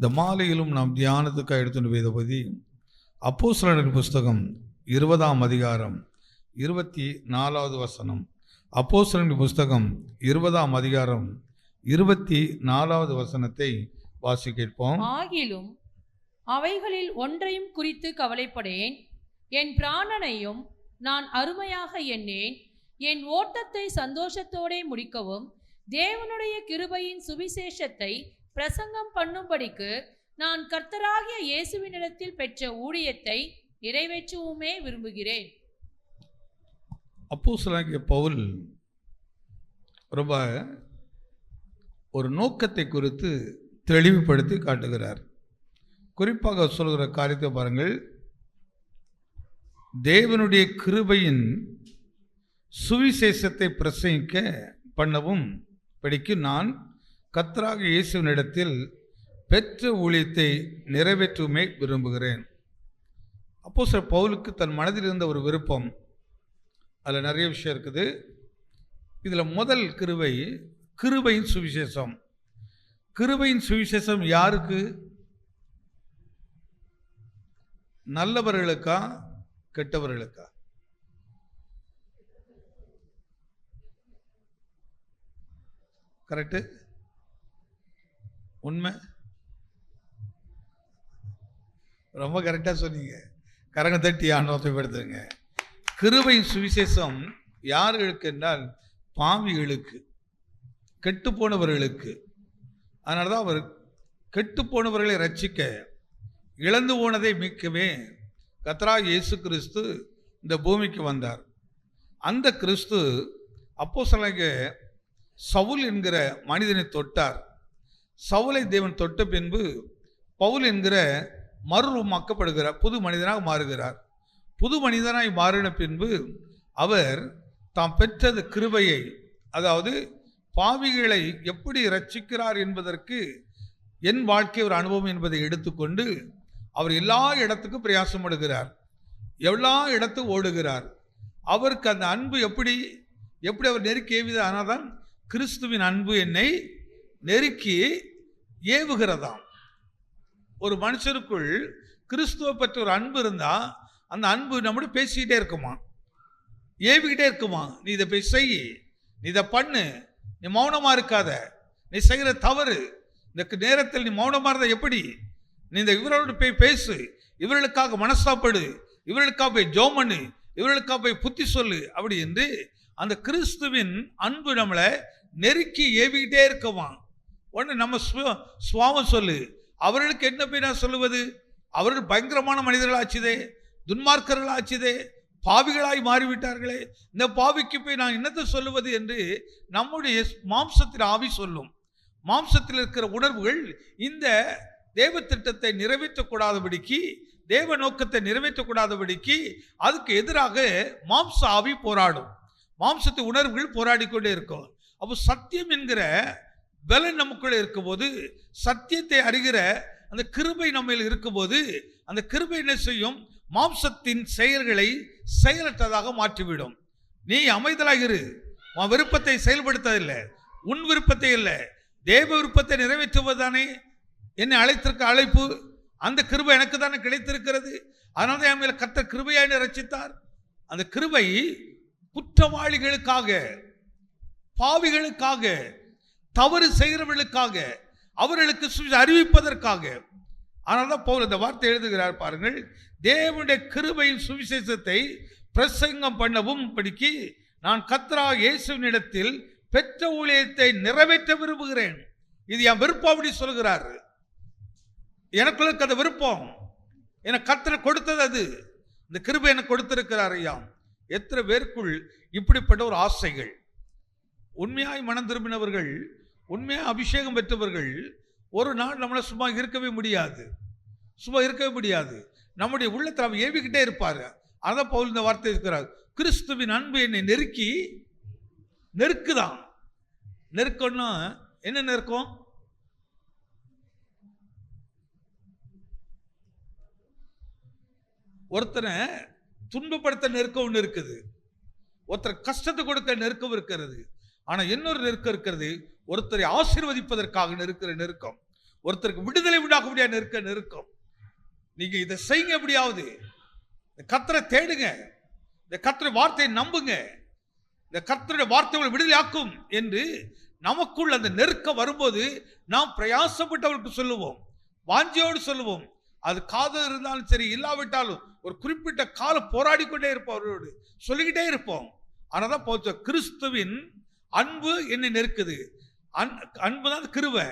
இந்த மாலையிலும் நாம் தியானத்துக்காக எடுத்துட்டு வேத பகுதி அப்போஸ்தலரின் புஸ்தகம் 20ஆம் அதிகாரம் 24வது வசனம். அப்போஸ்தலரின் புஸ்தகம் 20ஆம் அதிகாரம் 24வது வசனத்தை வாசி கேட்போம். ஆகிலும் அவைகளில் ஒன்றையும் குறித்து கவலைப்படேன், என் பிராணனையும் நான் அருமையாக எண்ணேன், என் ஓட்டத்தை சந்தோஷத்தோடே முடிக்கவும் தேவனுடைய கிருபையின் சுவிசேஷத்தை பிரசங்கம் பண்ணும்படிக்கு நான் கர்த்தராகிய இயேசுவினிடத்தில் பெற்ற ஊழியத்தை நிறைவேற்றவுமே விரும்புகிறேன். அப்போஸ்தலனாகிய பவுல் ரொம்ப ஒரு நோக்கத்தை குறித்து தெளிவுபடுத்தி காட்டுகிறார். குறிப்பாக சொல்கிற காரியத்தை பாருங்கள். தேவனுடைய கிருபையின் சுவிசேஷத்தை பிரசங்கிக்க பண்ணவும் படிக்கு நான் கர்த்தராகிய இயேசுவினிடத்தில் பெற்ற ஊழியத்தை நிறைவேற்றுமே விரும்புகிறேன். அப்போஸ்தலர் பவுலுக்கு தன் மனதில் இருந்த ஒரு விருப்பம், அதில் நிறைய விஷயம் இருக்குது. இதில் முதல் கிருபை, கிருபையின் சுவிசேஷம். கிருபையின் சுவிசேஷம் யாருக்கு? நல்லவர்களுக்கா கெட்டவர்களுக்கா? கரெக்டு? உண்மை? ரொம்ப கரெக்டாக சொன்னீங்க. கரங்க தட்டி ஆனோத்தைப்படுத்துங்க. கிருபையின் சுவிசேஷம் யார்களுக்கு என்றால் பாவிகளுக்கு, கெட்டு போனவர்களுக்கு. அதனால தான் அவர் கெட்டு போனவர்களை ரட்சிக்க, இழந்து போனதை மீட்கவே கர்த்தராகிய இயேசு கிறிஸ்து இந்த பூமிக்கு வந்தார். அந்த கிறிஸ்து அப்போஸ்தலனாகிய சவுல் என்கிற மனிதனை தொட்டார். சவுலை தேவன் தொட்ட பின்பு பவுல் என்கிற மறுரூபமாக்கப்படுகிறார், புது மனிதனாக மாறுகிறார். புது மனிதனாய் மாறின பின்பு அவர் தாம் பெற்றது கிருபையை, அதாவது பாவிகளை எப்படி ரட்சிக்கிறார் என்பதற்கு என் வாழ்க்கை ஒரு அனுபவம் என்பதை எடுத்துக்கொண்டு அவர் எல்லா இடத்துக்கும் பிரயாசப்படுகிறார், எல்லா இடத்துக்கும் ஓடுகிறார். அவருக்கு அந்த அன்பு எப்படி அவர் நெருக்கி ஏவியது. ஆனால் தான் கிறிஸ்துவின் அன்பு என்னை நெருக்கி ஏவுகிறதாம். ஒரு மனுஷருக்குள் கிறிஸ்துவை பற்றி ஒரு அன்பு இருந்தால் அந்த அன்பு நம்மளோட பேசிக்கிட்டே இருக்குமா, ஏவிக்கிட்டே இருக்குமா. நீ இதை போய் செய், நீ இதை பண்ணு, நீ மௌனமாக இருக்காத, நீ செய்கிற தவறு, இந்த நேரத்தில் நீ மௌனமாக இருந்தால் எப்படி, நீ இந்த இவரோடு போய் பேசு, இவர்களுக்காக மனஸ்தாப்படு, இவர்களுக்காக போய் ஜெபம் பண்ணு, இவர்களுக்காக போய் புத்தி சொல்லு, அப்படி என்று அந்த கிறிஸ்துவின் அன்பு நம்மளை நெருக்கி ஏவிக்கிட்டே இருக்குமா. ஒன்று நம்ம சுவாமம் சொல்லு, அவர்களுக்கு என்ன போய் நான் சொல்லுவது, அவர்கள் பயங்கரமான மனிதர்கள் ஆச்சுதே, துன்மார்க்கர்கள் ஆச்சுதே, பாவிகளாய் மாறிவிட்டார்களே, இந்த பாவிக்கு போய் நான் என்னத்தை சொல்லுவது என்று நம்முடைய மாம்சத்தில் ஆவி சொல்லும். மாம்சத்தில் இருக்கிற உணர்வுகள் இந்த தேவ திட்டத்தை நிறைவேற்றக்கூடாதபடிக்கு, தேவ நோக்கத்தை நிறைவேற்றக்கூடாதபடிக்கு அதுக்கு எதிராக மாம்ச ஆவி போராடும், மாம்சத்து உணர்வுகள் போராடி கொண்டே இருக்கும். அப்போ சத்தியம் என்கிற பலன் நமக்குள்ளே இருக்கும்போது, சத்தியத்தை அறிகிற அந்த கிருபை நம்ம இருக்கும்போது, அந்த கிருபை என்ன செய்யும், மாம்சத்தின் செயல்களை செயலற்றதாக மாற்றிவிடும். நீ அமைதலாக இரு, உன் விருப்பத்தை செயல்படுத்ததில்லை, உன் விருப்பத்தை இல்லை, தேவ விருப்பத்தை நிறைவேற்றுவதுதானே என்னை அழைத்திருக்க அழைப்பு. அந்த கிருபை எனக்கு தானே கிடைத்திருக்கிறது. அதனால தான் என் மேல கர்த்தர் கிருபையாய் ரட்சித்தார். அந்த கிருபை குற்றவாளிகளுக்காக, பாவிகளுக்காக, தவறு செய்கிறவர்களுக்காக, அவர்களுக்கு அறிவிப்பதற்காக. ஆனால் தான் பவுல் இந்த வார்த்தை எழுதுகிறார் பாருங்கள். தேவனுடைய கிருபையின் சுவிசேஷத்தை பிரசங்கம் பண்ணவும் படிக்கு நான் கர்த்தராகிய இயேசுவினிடத்தில் பெற்ற ஊழியத்தை நிறைவேற்ற விரும்புகிறேன். இது என் விருப்பம் அப்படி சொல்கிறார். எனக்குள்ள அந்த விருப்பம் எனக்கு கர்த்தர் கொடுத்தது, அது இந்த கிருபை எனக்கு கொடுத்திருக்கிறார். ஐயா, எத்தனை பேருக்குள் இப்படிப்பட்ட ஒரு ஆசைகள். உண்மையாய் மனம் திரும்பினவர்கள், உண்மையாக அபிஷேகம் பெற்றவர்கள் ஒரு நாள் நம்மளை சும்மா இருக்கவே முடியாது, சும்மா இருக்கவே முடியாது. நம்முடைய உள்ளத்தில் அவர் ஏவிக்கிட்டே இருப்பார். அதான் பவுல் இந்த வார்த்தை இருக்கிறார், கிறிஸ்துவின் அன்பு என்னை நெருக்கி நெருக்குதான். நெருக்கம்னா என்ன நெருக்கம்? ஒருத்தனை துன்பப்படுத்த நெருக்கம் ஒன்று இருக்குது, ஒருத்தர் கஷ்டத்தை கொடுக்க நெருக்கம் இருக்கிறது. ஆனால் இன்னொரு நெருக்கம் இருக்கிறது, ஒருத்தரை ஆசீர்வதிப்பதற்காக இருக்கிற நெருக்கம். ஒருத்தருக்கு விடுதலை உண்டாக்க முடியாது நெருக்கம். நீங்க இதை செய்யுங்க, எப்படியாவது இந்த கர்த்தரை தேடுங்க, இந்த கர்த்தரை வார்த்தையை நம்புங்க, இந்த கர்த்தருடைய வார்த்தை விடுதலை ஆக்கும் என்று நமக்குள் அந்த நெருக்கம் வரும்போது நாம் பிரயாசப்பட்டு அவருக்கு சொல்லுவோம், வாஞ்சியோடு சொல்லுவோம். அது காதல் இருந்தாலும் சரி, இல்லாவிட்டாலும் ஒரு குறிப்பிட்ட காலம் போராடி கொண்டே இருப்போம், அவரோடு சொல்லிக்கிட்டே இருப்போம். ஆனாதான் போச்சு, கிறிஸ்துவின் அன்பு என்னை நெருக்குது. அன்பு தான் கிருபை.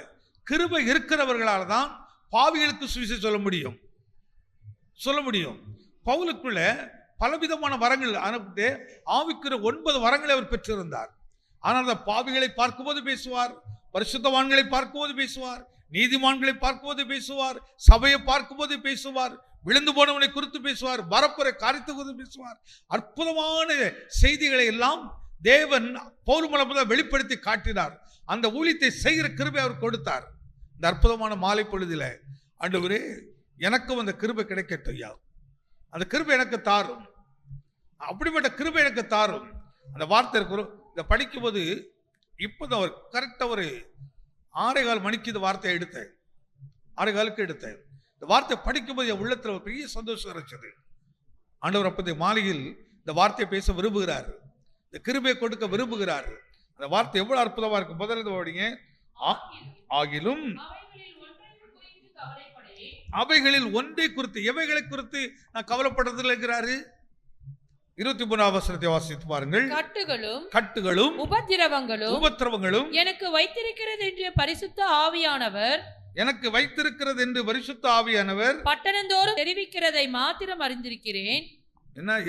கிருபை இருக்கிறவர்களால் தான் பாவிகளுக்கு சுவிசேஷம் சொல்ல முடியும். பவுலுக்குள்ள பலவிதமான வரங்கள் அனுப்பிட்டு ஆவிக்குரிய 9 வரங்களை அவர் பெற்றிருந்தார். ஆனால் அந்த பாவிகளை பார்க்கும்போது பேசுவார், பரிசுத்தவான்களை பார்க்கும்போது பேசுவார், நீதிமான்களை பார்க்கும்போது பேசுவார், சபையை பார்க்கும்போது பேசுவார், விழுந்து போனவனை குறித்து பேசுவார், வரப்புற காரியத்தை குறித்து பேசுவார். அற்புதமான செய்திகளை எல்லாம் தேவன் பவுல் மூலமாக வெளிப்படுத்தி காட்டினார். அந்த ஊழியத்தை செய்கிற கிருபை அவர் கொடுத்தார். இந்த அற்புதமான மாலை பொழுதில ஆண்டவரே, எனக்கும் அந்த கிருபை கிடைக்கட்டும் ஐயா, அந்த கிருபை எனக்கு தாரும், அப்படிப்பட்ட கிருபை எனக்கு தாரும். அந்த வார்த்தை இருக்கிறோம். இதை படிக்கும்போது இப்போதான் ஒரு கரெக்டாக ஒரு 6:15 மணிக்கு இந்த வார்த்தையை எடுத்தேன், 6:15 எடுத்தேன். இந்த வார்த்தை படிக்கும்போது என் உள்ளத்தில் ஒரு பெரிய சந்தோஷம் கிடைச்சது. ஆண்டவர் அப்போதைய மாலையில் இந்த வார்த்தையை பேச விரும்புகிறார், இந்த கிருபையை கொடுக்க விரும்புகிறார். அந்த வார்த்தை எவ்வளவு அற்புதமா இருக்கு. முதல்ல படிங்க. ஆகிலும் அவைகளில் ஒன்றை குறித்து, எவைகளை குறித்து நான் கவலைப்படுறதில்லை இருக்கிறாரு. 23ஆம் வசனத்தை வாசித்து பாருங்கள். கட்டுகளும் உபத்திரவங்களும் எனக்கு வைத்திருக்கிறது என்று பரிசுத்த ஆவியானவர் பட்டணந்தோறும் தெரிவிக்கிறதை மாத்திரம் அறிந்திருக்கிறேன்.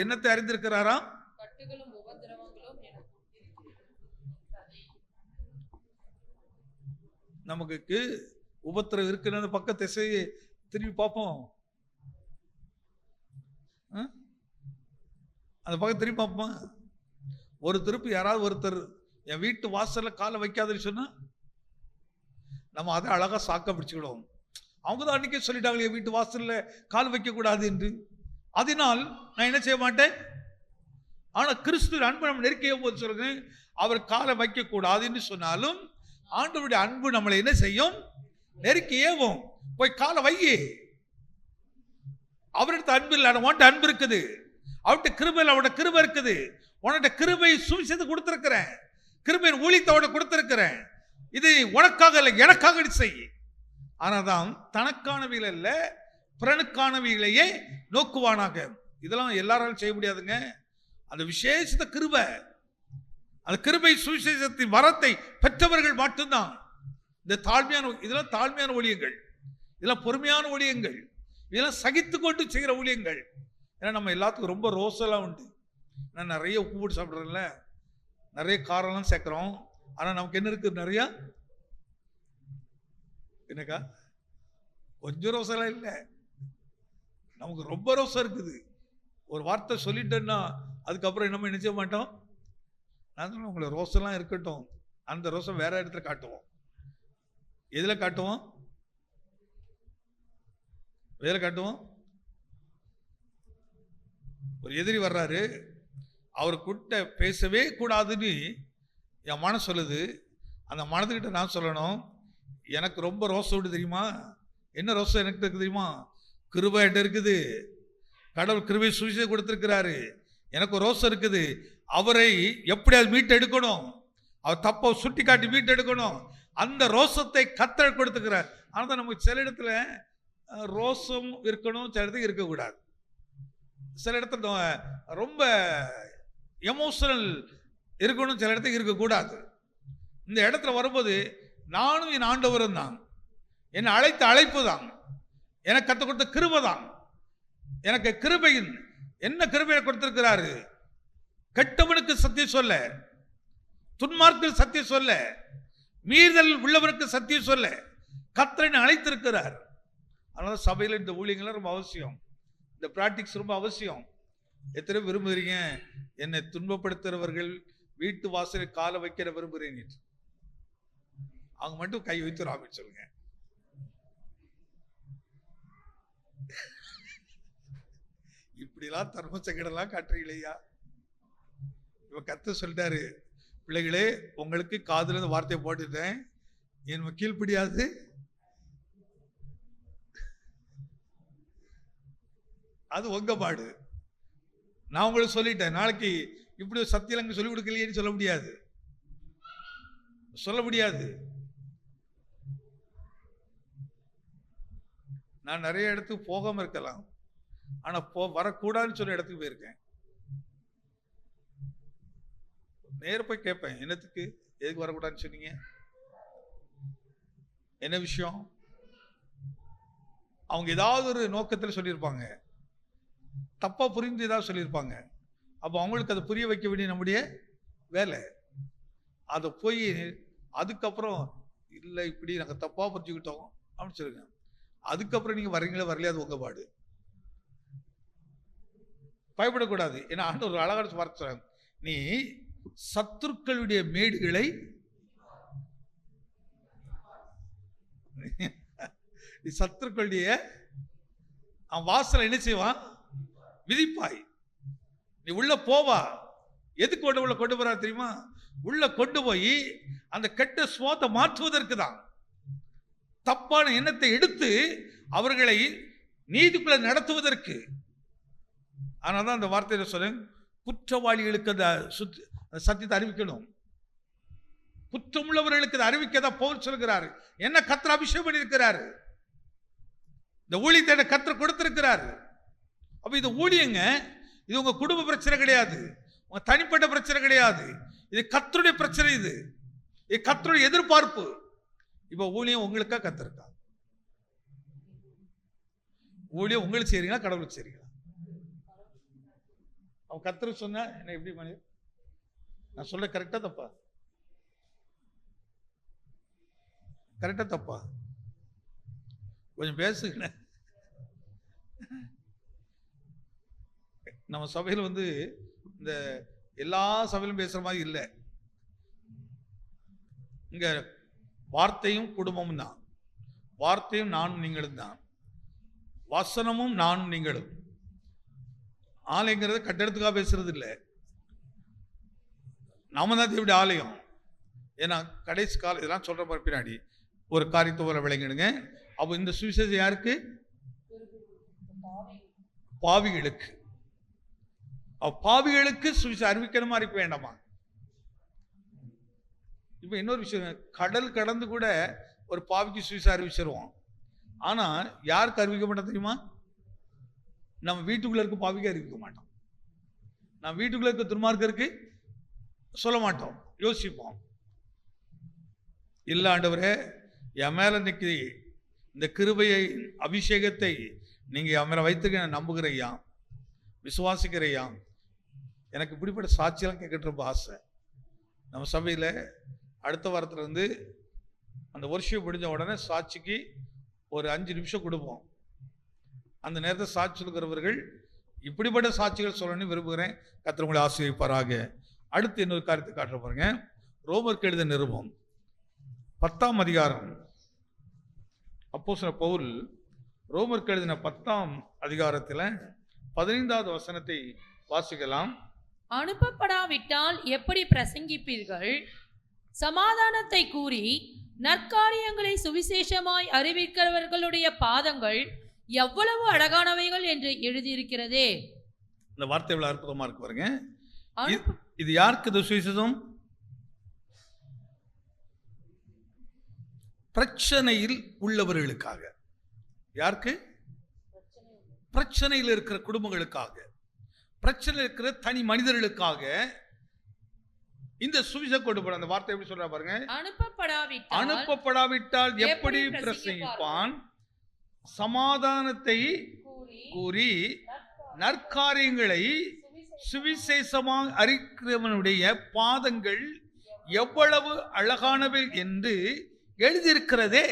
என்னத்தை அறிந்திருக்கிறாராம்? கட்டுகளும் உபத்திரவங்களும். நமக்கு உபத்திரம் இருக்குன்னு பக்க திசையை திரும்பி பார்ப்போம், அந்த பக்கம் திரும்பி பார்ப்போம். ஒரு திருப்பி யாராவது ஒருத்தர் என் வீட்டு வாசல்ல காலை வைக்காதுன்னு சொன்னா நம்ம அதை அழகா சாக்க பிடிச்சுக்கிடுவோம். அவங்க தான் அன்னைக்கே சொல்லிட்டாங்களே என் வீட்டு வாசல்ல கால் வைக்க கூடாது என்று. அதனால் நான் என்ன செய்ய மாட்டேன். ஆனா கிறிஸ்து அன்பு நம்ம நெருக்கிய போது சொல்லுங்க, அவர் காலை வைக்க கூடாதுன்னு சொன்னாலும் ஆண்டவருடைய அன்பு நம்மளை என்ன செய்யும், நெருக்கி ஏவும். போய் காலை வையே. அவர்கிட்ட அன்பு இல்லை, உன்கிட்ட அன்பு இருக்குது. அவர்கிட்ட கிருபை இல்லை, அவனோட கிருபை இருக்குது. உன்கிட்ட கிருபை சுவிசேஷத்தை கொடுத்திருக்கிறேன், கிருபையின் ஊழியத்தோட கொடுத்திருக்கிறேன். இது உனக்காக இல்லை, எனக்காக நீ செய். ஆனாதான் தனக்கானவைகள் அல்ல பிறனுக்கானவைகளையே நோக்குவானாக. இதெல்லாம் எல்லாராலும் செய்ய முடியாதுங்க. அந்த விசேஷ கிருபை, அந்த கிருபை சுவிசேஷத்தின் வரத்தை பெற்றவர்கள் மட்டும்தான். இந்த தாழ்மையான, இதெல்லாம் தாழ்மையான ஊழியங்கள், இதெல்லாம் பொறுமையான ஊழியங்கள், இதெல்லாம் சகித்து கொண்டு செய்கிற ஊழியங்கள். ஏன்னா நம்ம எல்லாத்துக்கும் ரொம்ப ரோஸெல்லாம் உண்டு. நான் நிறைய உப்பு போட்டு சாப்பிட்றேன்ல, நிறைய காரெல்லாம் சேர்க்குறோம். ஆனால் நமக்கு என்ன இருக்குது, நிறையா என்னக்கா கொஞ்சம் ரோஸெல்லாம் இல்லை, நமக்கு ரொம்ப ரோசம் இருக்குது. ஒரு வார்த்தை சொல்லிட்டேன்னா அதுக்கப்புறம் நம்ம என்ன செய்ய மாட்டோம். நான் சொல்லுவேன், உங்களை ரோஸெல்லாம் இருக்கட்டும், அந்த ரோஸை வேற இடத்துல காட்டுவோம். எதில் காட்டுவோம்? வேற காட்டுவோம். ஒரு எதிரி வர்றாரு, அவர் கிட்ட பேசவே கூடாதுன்னு என் மனம் சொல்லுது. அந்த மனதுக்கிட்ட நான் சொல்லணும், எனக்கு ரொம்ப ரோசம் விட்டு தெரியுமா? என்ன ரோசம் எனக்கு இருக்கு தெரியுமா? கிருபை என்கிட்ட இருக்குது, கடவுள் கிருபை சுவிசேஷம் கொடுத்திருக்கிறாரு, எனக்கு ஒரு ரோசம் இருக்குது. அவரை எப்படியாவது மீட்டு எடுக்கணும், அவர் தப்பை சுட்டி காட்டி மீட்டு எடுக்கணும். அந்த ரோசத்தை கர்த்தர் கொடுத்துக்கிறார். ஆனால் தான் நமக்கு சில இடத்துல ரோசம் இருக்கணும், சில இடத்துக்கு இருக்கக்கூடாது. சில இடத்துல ரொம்ப எமோஷனல் இருக்கணும், சில இடத்துக்கு இருக்கக்கூடாது. இந்த இடத்துல வரும்போது நானும் என் ஆண்டவரும் தான், என்னை அழைத்த அழைப்பு தான், எனக்கு கற்றுக் கொடுத்த கிருபை தான். எனக்கு கிருபையின் என்ன கிருபையை கொடுத்திருக்கிறாரு? கெட்டவனுக்கு சத்தியம் சொல்ல, துன்மார்க்கு சத்தியம் சொல்ல, மீறுதல் உள்ளவனுக்கு சத்தியம் சொல்ல கர்த்தர் அழைத்திருக்கிறார். அதனால சபையில் இந்த ஊழியங்கள் ரொம்ப அவசியம், இந்த பிராக்டிக்ஸ் ரொம்ப அவசியம். எத்தனை விரும்புகிறீங்க என்னை துன்பப்படுத்துறவர்கள் வீட்டு வாசலில் காலை வைக்கிற விரும்புகிறேன்? அவங்க மட்டும் கை வைத்து ராமின்னு சொல்லுங்க. இப்படிலாம் தர்ம சங்கடெல்லாம் காட்டுறீங்களா? இவ கர்த்தர் சொல்லிட்டாரு, பிள்ளைகளே உங்களுக்கு காதுல இருந்து வார்த்தையை போட்டுட்டேன், என் கீழ்ப்படியாது அது உங்க பாடு. நான் உங்களுக்கு சொல்லிட்டேன், நாளைக்கு இப்படி ஒரு சத்தியலங்க சொல்லிக் கொடுக்கலையேன்னு சொல்ல முடியாது, சொல்ல முடியாது. நான் நிறைய இடத்துக்கு போகாம இருக்கலாம், ஆனா வரக்கூடாதுன்னு சொல்ல இடத்துக்கு போயிருக்கேன். நேர போய் கேட்பேன், என்னத்துக்கு, எதுக்கு வரக்கூடாதுன்னு சொன்னீங்க, என்ன விஷயம்? அவங்க ஏதாவது ஒரு நோக்கத்தில் சொல்லியிருப்பாங்க, தப்பா புரிந்து ஏதாவது சொல்லியிருப்பாங்க. அப்போ அவங்களுக்கு அதை புரிய வைக்க வேண்டிய நம்முடைய வேலை. அதை போய் அதுக்கப்புறம் இல்லை இப்படி நாங்கள் தப்பா புரிஞ்சுக்கிட்டோம் அப்படின்னு சொல்லுங்க. அதுக்கப்புறம் நீங்க வர்றீங்களா வரலையா அது உங்க பாடு. பயப்படக்கூடாது. ஏன்னா ஆண்டு ஒரு அழகான வார்த்தை, நீ சத்துருக்களுடைய மேடுகளை நீ சத்துருக்களுடைய வாசலை என்ன செய்வான், விதிப்பாய். நீ உள்ள போவா, எதுக்கு உள்ள கொண்டு போறா தெரியுமா? உள்ள கொண்டு போய் அந்த கெட்ட சுவாத்தை மாற்றுவதற்கு தான், தப்பான எண்ணத்தை எடுத்து அவர்களை நீதிக்குள்ள நடத்துவதற்கு. ஆனால்தான் அந்த வார்த்தையில சொல்றேன், குற்றவாளிகளுக்கு அந்த சத்தியத்தை அறிவிக்கணும், குற்றமுள்ளவர்களுக்கு அதை அறிவிக்கதான் பவுல் சொல்கிறாரு. என்ன கர்த்தர் அபிஷேகம் பண்ணியிருக்கிறாரு, இந்த ஊழியத்தை கர்த்தர் கொடுத்திருக்கிறாரு. அப்ப இது ஊழியங்க, இது உங்க குடும்ப பிரச்சனை கிடையாது, உங்க தனிப்பட்ட பிரச்சனை கிடையாது, இது கர்த்தருடைய பிரச்சனை, இது கர்த்தருடைய எதிர்பார்ப்பு. இப்ப ஊழியம் உங்களுக்கா கர்த்தருக்கா? ஊழியம் உங்களுக்கு செய்றீங்களா கடவுளுக்கு செய்றீங்களா? அவன் கர்த்தர் சொன்னா என்ன எப்படி பண்ணி, நான் சொல்ல கரெக்டா தப்பா? கரெக்டா தப்பா? கொஞ்சம் பேசுங்க. நம்ம சபையில் இந்த எல்லா சபையிலும் பேசுற மாதிரி இல்லை. இங்க வார்த்தையும் குடும்பமும் தான், வார்த்தையும் நானும் நீங்களும் தான், வசனமும் நானும் நீங்களும். ஆலயங்கிறது கட்டடத்துக்காக பேசுறது இல்லை, நாம தான் இப்படி ஆலயம். ஏன்னா கடைசி காலம் இதெல்லாம் சொல்ற மாதிரி பின்னாடி ஒரு காரியத்தை போல விளங்கிடுங்க. அப்போ இந்த சுவிசேஷம் யாருக்கு? பாவிகளுக்கு. பாவிகளுக்கு சுவிசேஷம் அறிவிக்கணுமா இருக்க வேண்டாமா? இப்ப இன்னொரு விஷயம், கடல் கடந்து கூட ஒரு பாவிக்கு சுவிசேஷம் அறிவிச்சிருவோம். ஆனா யாருக்கு அறிவிக்க மாட்டோம் தெரியுமா? நம்ம வீட்டுக்குள்ள இருக்க பாவிக்கு அறிவிக்க மாட்டோம், நம்ம வீட்டுக்குள்ள இருக்க துன்மார்க்கருக்கு சொல்ல மாட்டோம், யோசிப்போம். இல்ல ஆண்டவரே, என் மேல இன்னைக்கு இந்த கிருபையை அபிஷேகத்தை நீங்க என் மேல வைத்துக்க நான் நம்புகிறையா, விசுவாசிக்கிறையா. எனக்கு இப்படிப்பட்ட சாட்சியெல்லாம் கேட்கறது ரொம்ப ஆசை. நம்ம சபையில் அடுத்த வாரத்துல அந்த வருஷம் முடிஞ்ச உடனே சாட்சிக்கு ஒரு 5 நிமிஷம் கொடுப்போம். அந்த நேரத்தை சாட்சி சொல்கிறவர்கள் இப்படிப்பட்ட சாட்சிகள் சொல்லணும்னு விரும்புகிறேன். கர்த்தர் உங்களை ஆசீர்வதிப்பாராக. அடுத்து இன்னொரு காரியத்தை காட்ட பாருங்க. ரோமருக்கு எழுதின நிருபம் 10ஆம் அதிகாரம். அப்போஸ்தலர் பவுல் ரோமருக்கு எழுதின 10ஆம் அதிகாரத்தில் 15வது வசனத்தை வாசிக்கலாம். அனுப்பப்படாவிட்டால் எப்படி பிரசங்கிப்பீர்கள்? சமாதானத்தை கூறி நற்காரியங்களை சுவிசேஷமாய் அறிவிக்கிறவர்களுடைய பாதங்கள் எவ்வளவு அழகானவைகள் என்று எழுதியிருக்கிறதே. இந்த வார்த்தை எவ்வளவு அற்புதமா இருக்கு பாருங்க. இது யாருக்கு இந்த சுவிசேஷம்? பிரச்சனையில் உள்ளவர்களுக்காக. யாருக்கு? பிரச்சனையில் இருக்கிற குடும்பங்களுக்காக, பிரச்சனை இருக்கிற தனி மனிதர்களுக்காக இந்த சுவிசேஷம் கொண்டு போற. அந்த வார்த்தை எப்படி சொல்ற பாருங்க. அனுப்பப்படாவிட்டால் எப்படி பிரசங்கிப்பான்? சமாதானத்தை கூறி நற்காரியங்களை சுவிசேஷமாக அறிக்கிறவனுடைய பாதங்கள் எவ்வளவு அழகானவை என்று எழுதியிருக்கிறதே.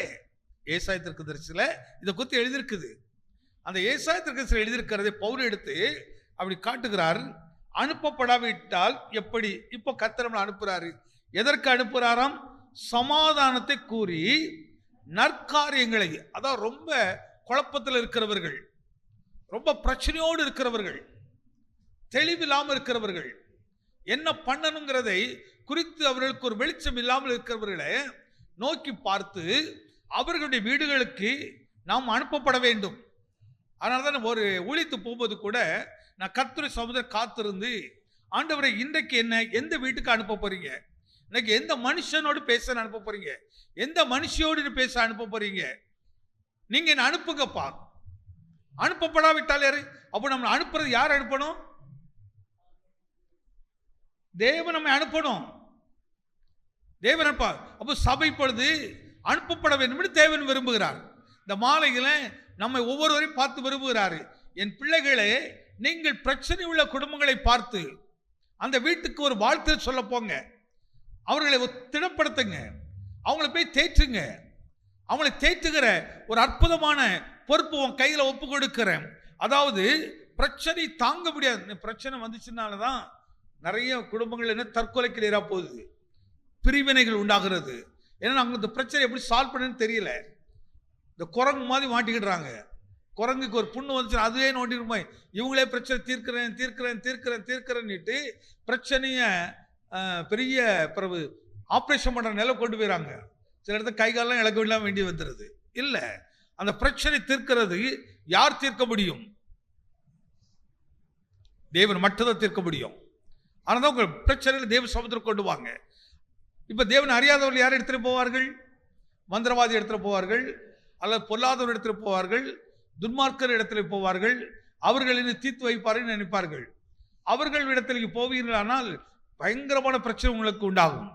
ஏசாயா தீர்க்கதரிசியில இதை குறித்து எழுதியிருக்குது. அந்த ஏசாயா தீர்க்கதரிசியில எழுதியிருக்கிறதை பவுல் எடுத்து அப்படி காட்டுகிறார். அனுப்பப்படாவிட்டால் எப்படி? இப்போ கர்த்தர் அனுப்புறாரு. எதற்கு அனுப்புறாராம்? சமாதானத்தை கூறி நற்காரியங்களை, அதான் ரொம்ப குழப்பத்தில் இருக்கிறவர்கள், ரொம்ப பிரச்சனையோடு இருக்கிறவர்கள், தெளிவில்லாமல் இருக்கிறவர்கள், என்ன பண்ணணுங்கிறதை குறித்து அவர்களுக்கு ஒரு வெளிச்சம் இல்லாமல் இருக்கிறவர்களை நோக்கி பார்த்து அவர்களுடைய வீடுகளுக்கு நாம் அனுப்பப்பட வேண்டும். அதனால தான் ஒரு ஊழித்து போகும்போது கூட நான் கர்த்தருடைய சமுதிரம் காத்திருந்து, ஆண்டவரை இன்றைக்கு என்ன எந்த வீட்டுக்கு அனுப்ப போறீங்க, இன்னைக்கு எந்த மனுஷனோடு பேச அனுப்ப போறீங்க, எந்த மனுஷியோடு பேச அனுப்ப போறீங்க, நீங்க என்ன அனுப்புங்கப்பா. அனுப்பப்படாவிட்டால் யாரு? அப்போ நம்ம அனுப்புறது யார் அனுப்பணும்? தேவன் நம்மை அனுப்பணும். தேவன் அனுப்ப. அப்போ சபை பொழுது அனுப்பப்பட வேண்டும் என்று தேவன் விரும்புகிறார். இந்த மாலையில நம்மை ஒவ்வொருவரையும் பார்த்து விரும்புகிறாரு. என் பிள்ளைகளே, நீங்கள் பிரச்சனை உள்ள குடும்பங்களை பார்த்து அந்த வீட்டுக்கு ஒரு வாழ்த்து சொல்ல போங்க. அவர்களை திடப்படுத்துங்க, அவங்களை போய் தேற்றுங்க. அவங்களை தேற்றுகிற ஒரு அற்புதமான பொறுப்பு உன் கையில் ஒப்பு கொடுக்கிறேன். அதாவது பிரச்சனை தாங்க முடியாது. பிரச்சனை வந்துச்சுனாலதான் நிறைய குடும்பங்கள் என்ன தற்கொலைக்கு நேரா போகுது, பிரிவினைகள் உண்டாகிறது. ஏன்னா அவங்க இந்த பிரச்சனை எப்படி சால்வ் பண்ணு தெரியல. இந்த குரங்கு மாதிரி மாட்டிக்கிடுறாங்க. குரங்குக்கு ஒரு புண்ணு வந்துச்சு, அதுவே நோண்டிருப்போம். இவங்களே பிரச்சனை தீர்க்கிறேன் தீர்க்கிறேன் தீர்க்கிறேன் தீர்க்கிறேன்னுட்டு பிரச்சனையை பெரிய பிறகு ஆப்ரேஷன் பண்ணுற நிலை கொண்டு போயிறாங்க. சில இடத்துல கை காலம் இழக்க இல்லாம வேண்டி வந்துடுது. இல்லை, அந்த பிரச்சனை தீர்க்கிறது யார் தீர்க்க முடியும்? தேவன் மட்டும்தான் தீர்க்க முடியும். ஆனால் உங்கள் பிரச்சனையில் தேவ சமுத்திரம் கொண்டு வாங்க. இப்போ தேவன் அறியாதவர்கள் யார் எடுத்துகிட்டு போவார்கள்? மந்திரவாதி எடுத்துகிட்டு போவார்கள், அல்லது பொல்லாதவர் எடுத்துகிட்டு போவார்கள், துன்மார்க்கர் இடத்துல போவார்கள். அவர்கள் இன்னும் தீர்த்து வைப்பார்கள் நினைப்பார்கள். அவர்கள் இடத்திற்கு போவீர்களானால் பயங்கரமான பிரச்சனை உங்களுக்கு உண்டாகும்,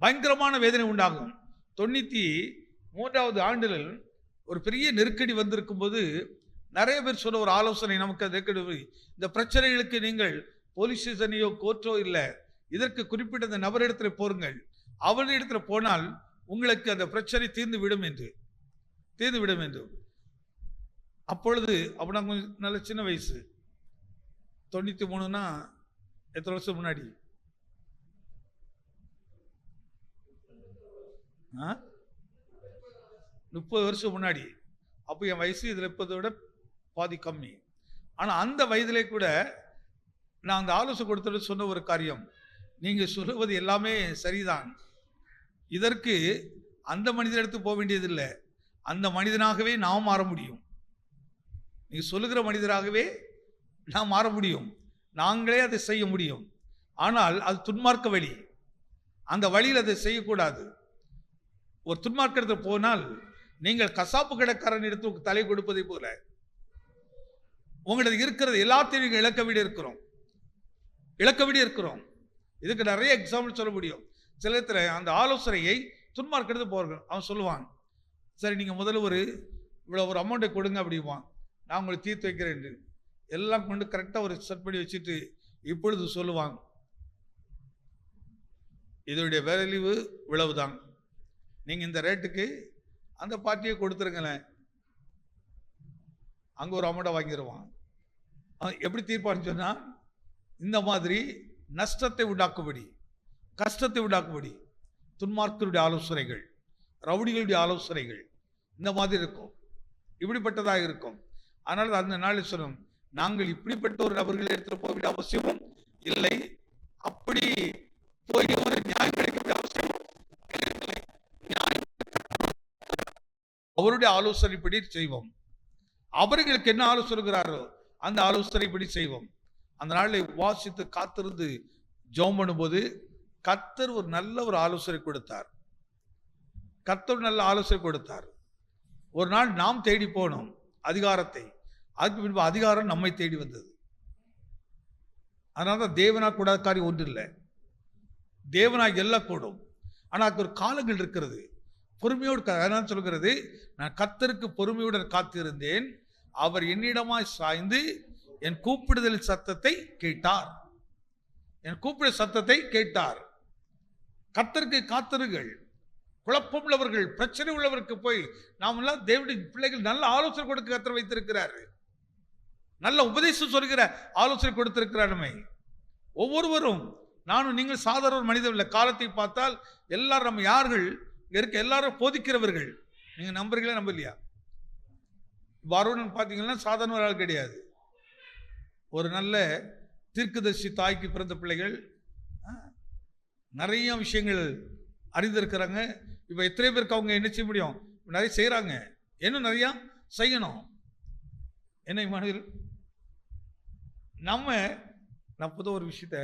பயங்கரமான வேதனை உண்டாகும். 93வது ஆண்டில் ஒரு பெரிய நெருக்கடி வந்திருக்கும் போது நிறைய பேர் சொன்ன ஒரு ஆலோசனை நமக்கு நெருக்கடி, இந்த பிரச்சனைகளுக்கு நீங்கள் போலீஸ் ஸ்டேஷனையோ கோர்ட்டோ இல்லை, இதற்கு குறிப்பிட்ட அந்த நபரிடத்தில் போருங்கள், அவரிடத்தில் போனால் உங்களுக்கு அந்த பிரச்சனை தீர்ந்து விடும் என்று. அப்பொழுது அப்போ நான் கொஞ்சம் நல்ல சின்ன வயசு, 93னா எத்தனை வருஷம் முன்னாடி? 30 வருஷம் முன்னாடி. அப்போ என் வயசு இதில் இருப்பதை விட பாதி கம்மி. ஆனால் அந்த வயதிலே கூட நான் அந்த ஆலோசனை கொடுத்துட்டு சொன்ன ஒரு காரியம், நீங்கள் சொல்லுவது எல்லாமே சரிதான், இதற்கு அந்த மனிதர் எடுத்து போக வேண்டியதில்லை, அந்த மனிதனாகவே நாம் மாற முடியும். நீங்கள் சொல்லுகிற மனிதராகவே நாம் மாற முடியும், நாங்களே அதை செய்ய முடியும். ஆனால் அது துன்மார்க்க வழி, அந்த வழியில் அதை செய்யக்கூடாது. ஒரு துன்மார்க்கத்தில் போனால் நீங்கள் கசாப்பு கடைக்காரன் எடுத்து தலை கொடுப்பதை போல உங்களுக்கு இருக்கிறது எல்லாத்தையும் நீங்கள் இழக்க விட இருக்கிறோம். இதுக்கு நிறைய எக்ஸாம்பிள் சொல்ல முடியும். சில இடத்துல அந்த ஆலோசனையை துன்மார்க்கிறது போகிறான், அவன் சொல்லுவான், சரி நீங்கள் முதல்ல இவ்வளோ ஒரு அமௌண்ட்டை கொடுங்க அப்படிவான், நான் உங்களை தீர்த்து வைக்கிறேன் எல்லாம் கொண்டு கரெக்டாக ஒரு செட் பண்ணி வச்சுட்டு இப்பொழுது சொல்லுவாங்க, இதனுடைய வேல்யூ இவ்வளவுதான், நீங்கள் இந்த ரேட்டுக்கு அந்த பார்ட்டியை கொடுத்துருங்களேன். அங்கே ஒரு அமௌண்ட்டை வாங்கிடுவான். எப்படி தீர்ப்பான்னு சொன்னால், இந்த மாதிரி நஷ்டத்தை உண்டாக்கும்படி, கஷ்டத்தை உண்டாக்கும்படி துன்மார்க்கருடைய ஆலோசனைகள், ரவுடிகளுடைய ஆலோசனைகள் இந்த மாதிரி இருக்கும், இப்படிப்பட்டதாக இருக்கும். அதனால அந்த நாளில் சொல்லும், நாங்கள் இப்படிப்பட்ட ஒரு நபர்களை எடுத்துகிட்டு போக வேண்டிய அவசியமும் இல்லை, அப்படி போய் ஒரு நியாயம் கிடைக்க வேண்டிய அவசியம் அவருடைய ஆலோசனைப்படி செய்வோம். அவர்களுக்கு என்ன ஆலோசனைகிறாரோ அந்த ஆலோசனைப்படி செய்வோம். அந்த நாளில் வாசித்து காத்திருந்து ஜெபம் பண்ணும்போது கர்த்தர் ஒரு நல்ல ஒரு ஆலோசனை கொடுத்தார். ஒரு நாள் நாம் தேடி போனோம் அதிகாரத்தை, அதுக்கு பின்பு அதிகாரம் நம்மை தேடி வந்தது. அதனால தான் தேவனா கூடாத காரியம் ஒன்று இல்லை, தேவனாக எல்லாம் கூடும். ஆனால் அதுக்கு ஒரு காலங்கள் இருக்கிறது, பொறுமையோடு. அதனால சொல்கிறது, நான் கர்த்தருக்கு பொறுமையுடன் காத்திருந்தேன், அவர் என்னிடமாய் சாய்ந்து என் கூப்பிடுதல் சத்தத்தை கேட்டார். கர்த்தருக்கு காத்திருங்கள். குழப்பம் உள்ளவர்கள், பிரச்சனை உள்ளவருக்கு போய் நாம் எல்லாம் தேவனுடைய பிள்ளைகள் நல்ல ஆலோசனை கொடுக்க கர்த்தர் வைத்திருக்கிறார், நல்ல உபதேசம் சொல்கிற ஆலோசனை கொடுத்திருக்கிறார். நம்மை ஒவ்வொருவரும், நானும் நீங்கள் சாதாரண மனிதன் இல்லை. காலத்தை பார்த்தால் எல்லாரும் நம்ம யார்கள் இருக்க, எல்லாரும் போதிக்கிறவர்கள். நீங்க நம்புறீங்களா நம்பலையா? வருணன் பார்த்தீங்கன்னா சாதாரண ஒரு ஆள் கிடையாது, ஒரு நல்ல தீர்க்கதரிசி தாய்க்கு பிறந்த பிள்ளைகள், நிறைய விஷயங்கள் அறிந்திருக்கிறாங்க. இப்போ எத்தனை பேருக்கு அவங்க என்ன செய்ய முடியும்? நிறைய செய்கிறாங்க, இன்னும் நிறையா செய்யணும். என்ன மனதில் நான் புது ஒரு விஷயத்த,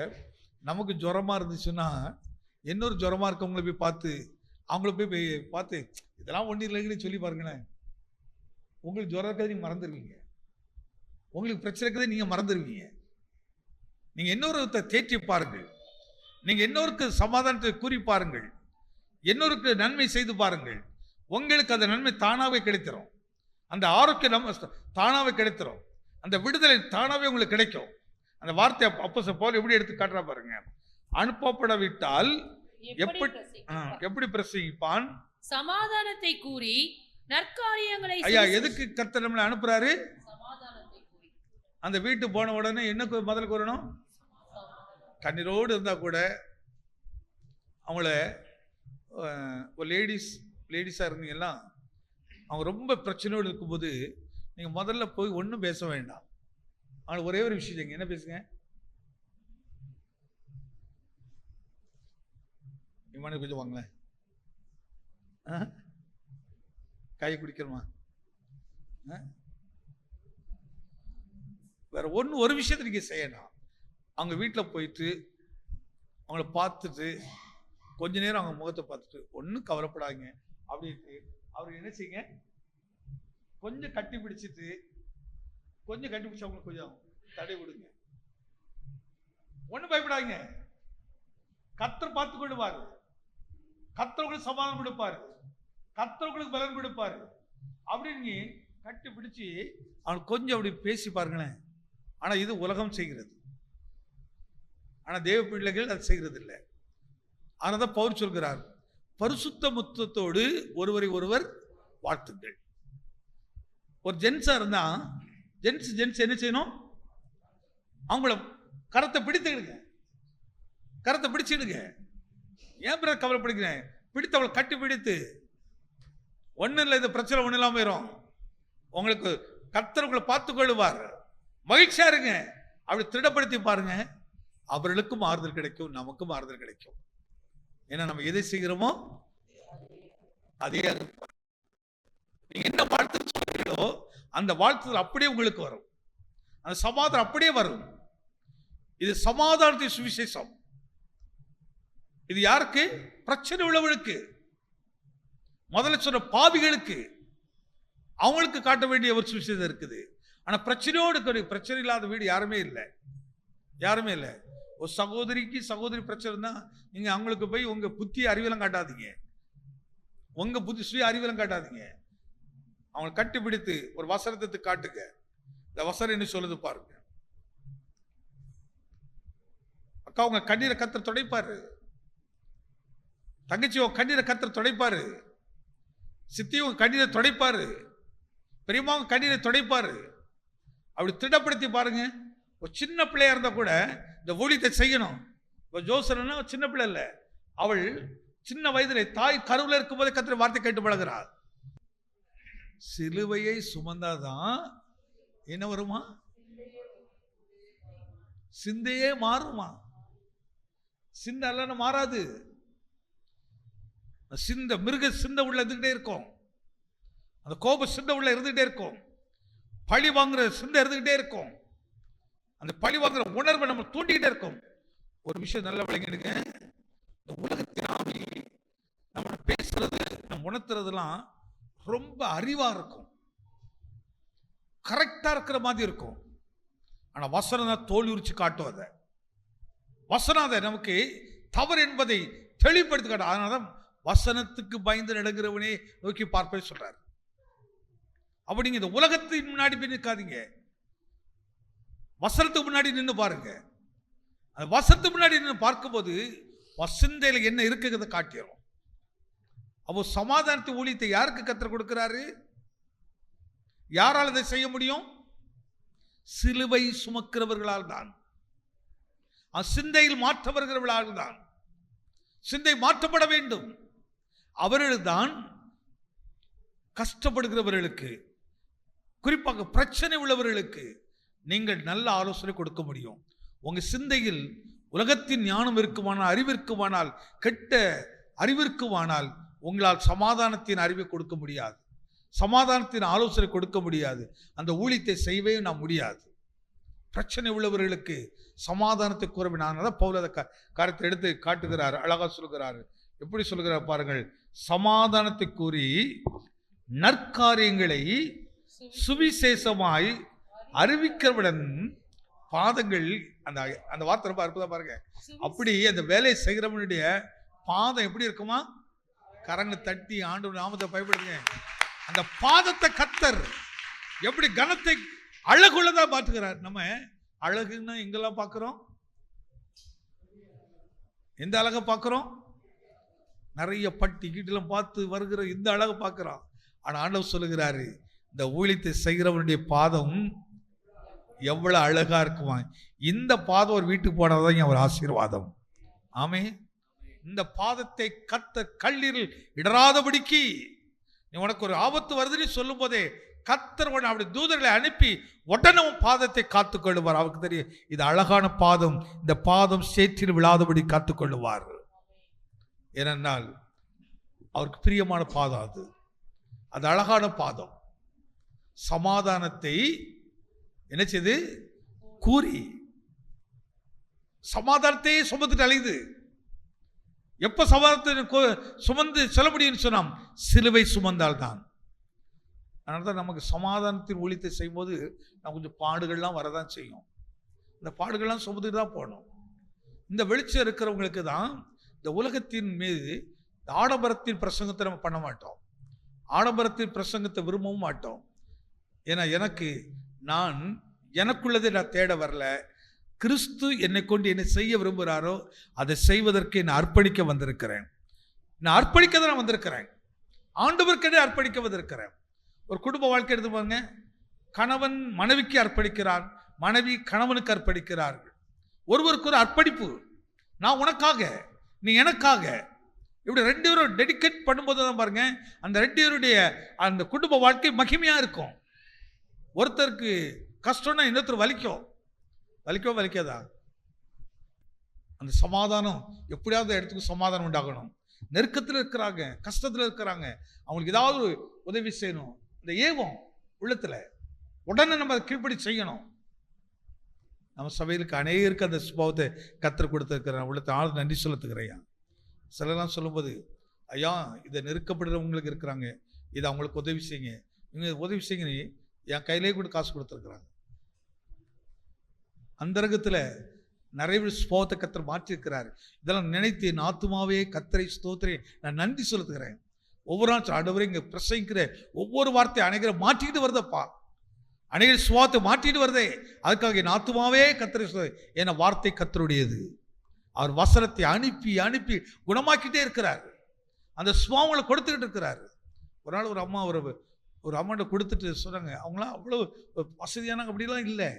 நமக்கு ஜுரமா இருந்துச்சுன்னா இன்னொரு ஜுரமா இருக்கவங்கள போய் பார்த்து, அவங்கள போய் பார்த்து இதெல்லாம் ஒன்றும் இல்லைன்னு சொல்லி பாருங்களேன். உங்களுக்கு ஜுரம் இருக்கிறது நீங்கள் மறந்துடுவீங்க. உங்களுக்கு பிரச்சனை இருக்கிறது நீங்கள் மறந்துடுவீங்க. நீங்கள் இன்னொருத்த தேற்றி பாருங்கள். நீங்கள் இன்னொருக்கு சமாதானத்தை கூறி பாருங்கள். இன்னொருக்கு நன்மை செய்து பாருங்கள். உங்களுக்கு அந்த நன்மை தானாகவே கிடைத்திரும். அந்த ஆரோக்கியம் நம்ம தானாகவே கிடைத்திரும். அந்த விடுதலை தானாகவே உங்களுக்கு கிடைக்கும். அந்த வார்த்தை அப்போஸ்தலன் பவுல் எப்படி எடுத்து காட்டுறா பாருங்க. அனுப்பப்படவிட்டால் எப்படி பிரசங்கிப்பான்? சமாதானத்தை கூறி நற்காரியங்களை. ஐயா, எதுக்கு கர்த்தர் நம்மளை அனுப்புறாரு? அந்த வீட்டு போன உடனே என்ன முதல்ல கூறணும்? கண்ணீரோடு இருந்தா கூட அவங்கள ஒரு லேடிஸாக இருந்தீங்கன்னா, அவங்க ரொம்ப பிரச்சனையோடு இருக்கும்போது நீங்கள் முதல்ல போய் ஒன்றும் பேச வேண்டாம். அவங்களுக்கு ஒரே ஒரு விஷயம் செய்யுங்க. என்ன பேசுங்க? இம்மானு கொஞ்சம் வாங்களேன். காய் குடிக்கிறோமா? வேற ஒரு விஷயத்தை நீங்க செய்யணும். அவங்க வீட்டில் போயிட்டு அவங்கள பார்த்துட்டு கொஞ்ச நேரம் அவங்க முகத்தை பார்த்துட்டு ஒன்றும் கவலைப்படாங்க அப்படின்ட்டு அவருக்கு என்ன செய்யுங்க? கொஞ்சம் கட்டி பிடிச்சிட்டு அவங்களுக்கு கொஞ்சம் தடை விடுங்க. ஒன்றும் பயப்படாங்க. கர்த்தர் பார்த்து கொள்வாரு. கர்த்தர் உங்களுக்கு சமாதானம் கொடுப்பாரு. கர்த்தர் உங்களுக்கு பலன் கொடுப்பாரு. அப்படின்னு கட்டி பிடிச்சி அவனுக்கு கொஞ்சம் அப்படி பேசி பாருங்களேன். ஆனா இது உலகம் செய்கிறது. ஆனா தேவ பிள்ளைகள் அது செய்கிறது இல்லை. அதனால்தான் பவுல் சொல்கிறார், பரிசுத்த முத்தத்தோடு ஒருவரை ஒருவர் வாழ்த்துங்கள். ஒரு ஜென்ஸா இருந்தா ஜென்ஸ் என்ன செய்யணும்? அவங்கள கரத்தை பிடித்துடுங்க. ஏன் பிறகு கவலைப்படுகிறேன்? பிடித்து அவளை கட்டி பிடித்து, ஒன்றும் இல்லை, இந்த பிரச்சனை ஒன்றும் இல்லாமல் போயிடும். உங்களுக்கு கர்த்தர் உங்களை பார்த்து கொள்வார். மகிழ்ச்சியா இருங்க. அப்படி திடப்படுத்தி பாருங்க. அவர்களுக்கும் ஆறுதல் கிடைக்கும், நமக்கும் ஆறுதல் கிடைக்கும். ஏன்னா நம்ம எதை செய்கிறோமோ அதே நீங்க என்ன வாழ்த்து சொல்றீங்களோ அந்த வாழ்த்துதல் அப்படியே உங்களுக்கு வரும். அந்த சமாதானம் அப்படியே வரும். இது சமாதானத்தின் சுவிசேஷம். இது யாருக்கு? பிரச்சனை உள்ளவர்களுக்கு. முதல்ல சொன்ன பாவிகளுக்கு, அவங்களுக்கு காட்ட வேண்டிய ஒரு சுவிசேஷம் இருக்குது. ஆனா பிரச்சனை இல்லாத வீடு யாருமே இல்லை. ஒரு சகோதரி பிரச்சனை தான், நீங்க அவங்களுக்கு போய் உங்க புத்தி அறிவியலம் காட்டாதீங்க. சுய அறிவியலம் காட்டாதீங்க. அவங்க கட்டி பிடித்து ஒரு வசனத்தை காட்டுங்க. இந்த வசனம் என்ன சொல்லுது பாருங்க. அக்கா, உங்க கண்ணீரை கர்த்தர் துடைப்பாரு. தங்கச்சி, உங்க கண்ணீரை கர்த்தர் துடைப்பாரு. சித்தி, உங்க கண்ணீரை துடைப்பாரு. பெரியம்மா, உங்க கண்ணீரை துடைப்பாரு. அப்படி திடப்படுத்தி பாருங்க. ஒரு சின்ன பிள்ளையா இருந்தா கூட இந்த ஊழியத்தை செய்யணும். இப்போ ஜோசனா சின்ன பிள்ளை இல்லை, அவள் சின்ன வயதிலே தாய் கருவில் இருக்கும் போதே கர்த்தர் வார்த்தை கேட்டு பழகிறாள். சிலுவையை சுமந்தாதான் என்ன வருமா? சிந்தையே மாறுமா? சிந்தை அல்ல மாறாது. மிருக சிந்தை உள்ள இருந்துகிட்டே இருக்கும். அந்த கோப சிந்தை உள்ள இருந்துகிட்டே இருக்கும். பழி வாங்குற சிந்தை இருந்துகிட்டே இருக்கும். அந்த பழி வாங்குற உணர்வை நம்ம தூண்டிக்கிட்டே இருக்கும். ஒரு விஷயம் நல்ல விளங்கிடுங்க. இந்த உலகத்தின் ஆவி நம்ம பேசுறது, நம்ம உணர்த்துறதுலாம் ரொம்ப அறிவா இருக்கும், கரெக்டா இருக்கிற மாதிரி இருக்கும். ஆனா வசனம் தான் தோல் உரிச்சு காட்டும். அதை வசனம் அதை நமக்கு தவறு என்பதை தெளிவுபடுத்தி காட்டும். அதனாலதான் வசனத்துக்கு பயந்து நடக்கிறவனே நோக்கி பார்ப்பே சொல்றாரு. அப்படிங்க இந்த உலகத்தின் முன்னாடி போய் நிற்காதீங்க. வசனத்துக்கு முன்னாடி நின்று பாருங்க. அந்த வசனத்துக்கு முன்னாடி நின்று பார்க்கும்போது சிந்தையில என்ன இருக்குங்கிறத காட்டிடும். அப்போ சமாதானத்தை ஊழியத்தை யாருக்கு கர்த்தர் கொடுக்கிறாரு? யாரால் அதை செய்ய முடியும்? சிலுவை சுமக்கிறவர்களால் தான். சிந்தையில் மாற்ற வருகிறவர்களால் தான். சிந்தை மாற்றப்பட வேண்டும். அவர்கள்தான் கஷ்டப்படுகிறவர்களுக்கு, குறிப்பாக பிரச்சனை உள்ளவர்களுக்கு நீங்கள் நல்ல ஆலோசனை கொடுக்க முடியும். உங்க சிந்தையில் உலகத்தின் ஞானம் இருக்குமானால், அறிவிற்குமானால், கெட்ட அறிவிற்குமானால் உங்களால் சமாதானத்தின் அறிவை கொடுக்க முடியாது. சமாதானத்தின் ஆலோசனை கொடுக்க முடியாது. அந்த ஊழியத்தை செய்யவே நாம் முடியாது. பிரச்சனை உள்ளவர்களுக்கு சமாதானத்தை கூறவினால பவுல் அந்த காரியத்தை எடுத்து காட்டுகிறார், அழகா சொல்கிறார். எப்படி சொல்கிறார் பாருங்கள். சமாதானத்தை கூறி நற்காரியங்களை சுவிசேஷமாய் அறிவிக்கிறவுடன் பாதங்கள், அந்த அந்த வார்த்தை ரொம்ப அற்புதமா பாருங்க. அப்படி அந்த வேலையை செய்கிறவனுடைய பாதம் எப்படி இருக்குமா? கரங்களை தட்டி ஆண்டவர் நாமத்தை பயன்படுத்துங்க. அந்த பாதத்தை கர்த்தர் எப்படி கனத்தை அழகுள்ளதா மாற்றுகிறார். நம்ம அழகுன்னா எங்கெல்லாம் பார்க்கிறோம்? எந்த அழகை பார்க்கிறோம்? நிறைய பட்டி கீட்டெல்லாம் பார்த்து வருகிற இந்த அழகை பார்க்கிறோம். ஆனா ஆண்டவர் சொல்லுகிறாரு, இந்த ஊழியத்தை செய்கிறவனுடைய பாதம் எவ்வளவு அழகா இருக்குமா. இந்த பாதம் ஒரு வீட்டுக்கு போனதான் அவர் ஆசீர்வாதம். ஆமே. இந்த பாதத்தை கர்த்தர் கல்லீரல் இடராதபடிக்கு, நீ உனக்கு ஒரு ஆபத்து வருதுன்னு சொல்லும் போதே கர்த்தர் அப்படி தூதர்களை அனுப்பி உடனே பாதத்தை காத்துக்கொள்ளுவார். அவருக்கு தெரியும் இது அழகான பாதம், இந்த பாதம் சேற்றில் விழாதபடி காத்துக்கொள்ளுவார். ஏனென்றால் அவருக்கு பிரியமான பாதம் அது. அது அழகான பாதம். சமாதானத்தை என்ன செய்து கூறி சமாதானத்தை சுமந்துட்டு அழைது. எப்ப சமாதானத்தை சுமந்து செல்ல முடியும்னு சொன்னோம்? சிலுவை சுமந்தால் தான். அதனால்தான் நமக்கு சமாதானத்தின் ஊழியத்தை செய்யும்போது நம்ம கொஞ்சம் பாடுகள்லாம் வரதான் செய்யும். இந்த பாடுகள்லாம் சுமந்துட்டு தான் போகணும். இந்த வெளிச்சம் இருக்கிறவங்களுக்கு தான் இந்த உலகத்தின் மீது ஆடம்பரத்தின் பிரசங்கத்தை நம்ம பண்ண மாட்டோம். ஆடம்பரத்தின் பிரசங்கத்தை விரும்பவும் மாட்டோம். ஏன்னா நான் எனக்குள்ளதை நான் தேட வரல. கிறிஸ்து என்னை கொண்டு என்ன செய்ய விரும்புகிறாரோ அதை செய்வதற்கு நான் அர்ப்பணிக்க வந்திருக்கிறேன். நான் அர்ப்பணிக்க தான் நான் வந்திருக்கிறேன். ஆண்டவருக்கே அர்ப்பணிக்க வந்திருக்கிறேன். ஒரு குடும்ப வாழ்க்கை எடுத்து பாருங்க. கணவன் மனைவிக்கு அர்ப்பணிக்கிறார், மனைவி கணவனுக்கு அர்ப்பணிக்கிறார்கள். ஒருவருக்கு ஒரு அர்ப்பணிப்பு. நான் உனக்காக, நீ எனக்காக, இப்படி ரெண்டு பேரும் டெடிகேட் பண்ணும்போது தான் பாருங்க அந்த ரெண்டு பேருடைய அந்த குடும்ப வாழ்க்கை மகிமையா இருக்கும். ஒருத்தருக்கு கஷ்டம்னா இன்னொருத்தர் வலிக்காதா? அந்த சமாதானம் எப்படியாவது இடத்துக்கு சமாதானம் உண்டாகணும். நெருக்கத்தில் இருக்கிறாங்க, கஷ்டத்தில் இருக்கிறாங்க, அவங்களுக்கு ஏதாவது உதவி செய்யணும். இந்த ஏவம் உள்ளத்துல உடனே நம்ம அதை கீழ்ப்படி செய்யணும். நம்ம சபையிலுக்கு அநேகருக்கு அந்த சுபாவத்தை கற்றுக் கொடுத்துருக்கிறேன். உள்ளத்தை ஆள் நன்றி சொல்லத்துக்கிறேன். சிலலாம் சொல்லும்போது, ஐயா இதை நெருக்கப்படுறவங்களுக்கு இருக்கிறாங்க, இதை அவங்களுக்கு உதவி செய்யுங்க, நீங்கள் உதவி செய்யுங்க, என் கையிலே கூட காசு கொடுத்துருக்குறாங்க. அந்தரங்கத்தில் நிறைய சுபாவத்தை கர்த்தர் மாற்றிருக்கிறார். இதெல்லாம் நினைத்து என் ஆத்துமாவே கர்த்தரை ஸ்தோத்திரே நான் நன்றி செலுத்துகிறேன். ஒவ்வொரு நாள் ஆண்டவரே இங்கே பிரசங்கிக்கிற ஒவ்வொரு வார்த்தை அநேகரை மாற்றிக்கிட்டு வருதப்பா, அநேகர் சுபாவத்தை மாற்றிட்டு வருதே, அதுக்காக என் ஆத்துமாவே கர்த்தரை, என வார்த்தை கர்த்தருடையது. அவர் வசனத்தை அனுப்பி அனுப்பி குணமாக்கிட்டே இருக்கிறார். அந்த சுபாவங்களை கொடுத்துக்கிட்டு இருக்கிறார். ஒரு நாள் ஒரு அம்மாண்ட கொடுத்துட்டு சொன்னாங்க, அவங்களாம் அவ்வளோ வசதியானாங்க அப்படிலாம் இல்லை.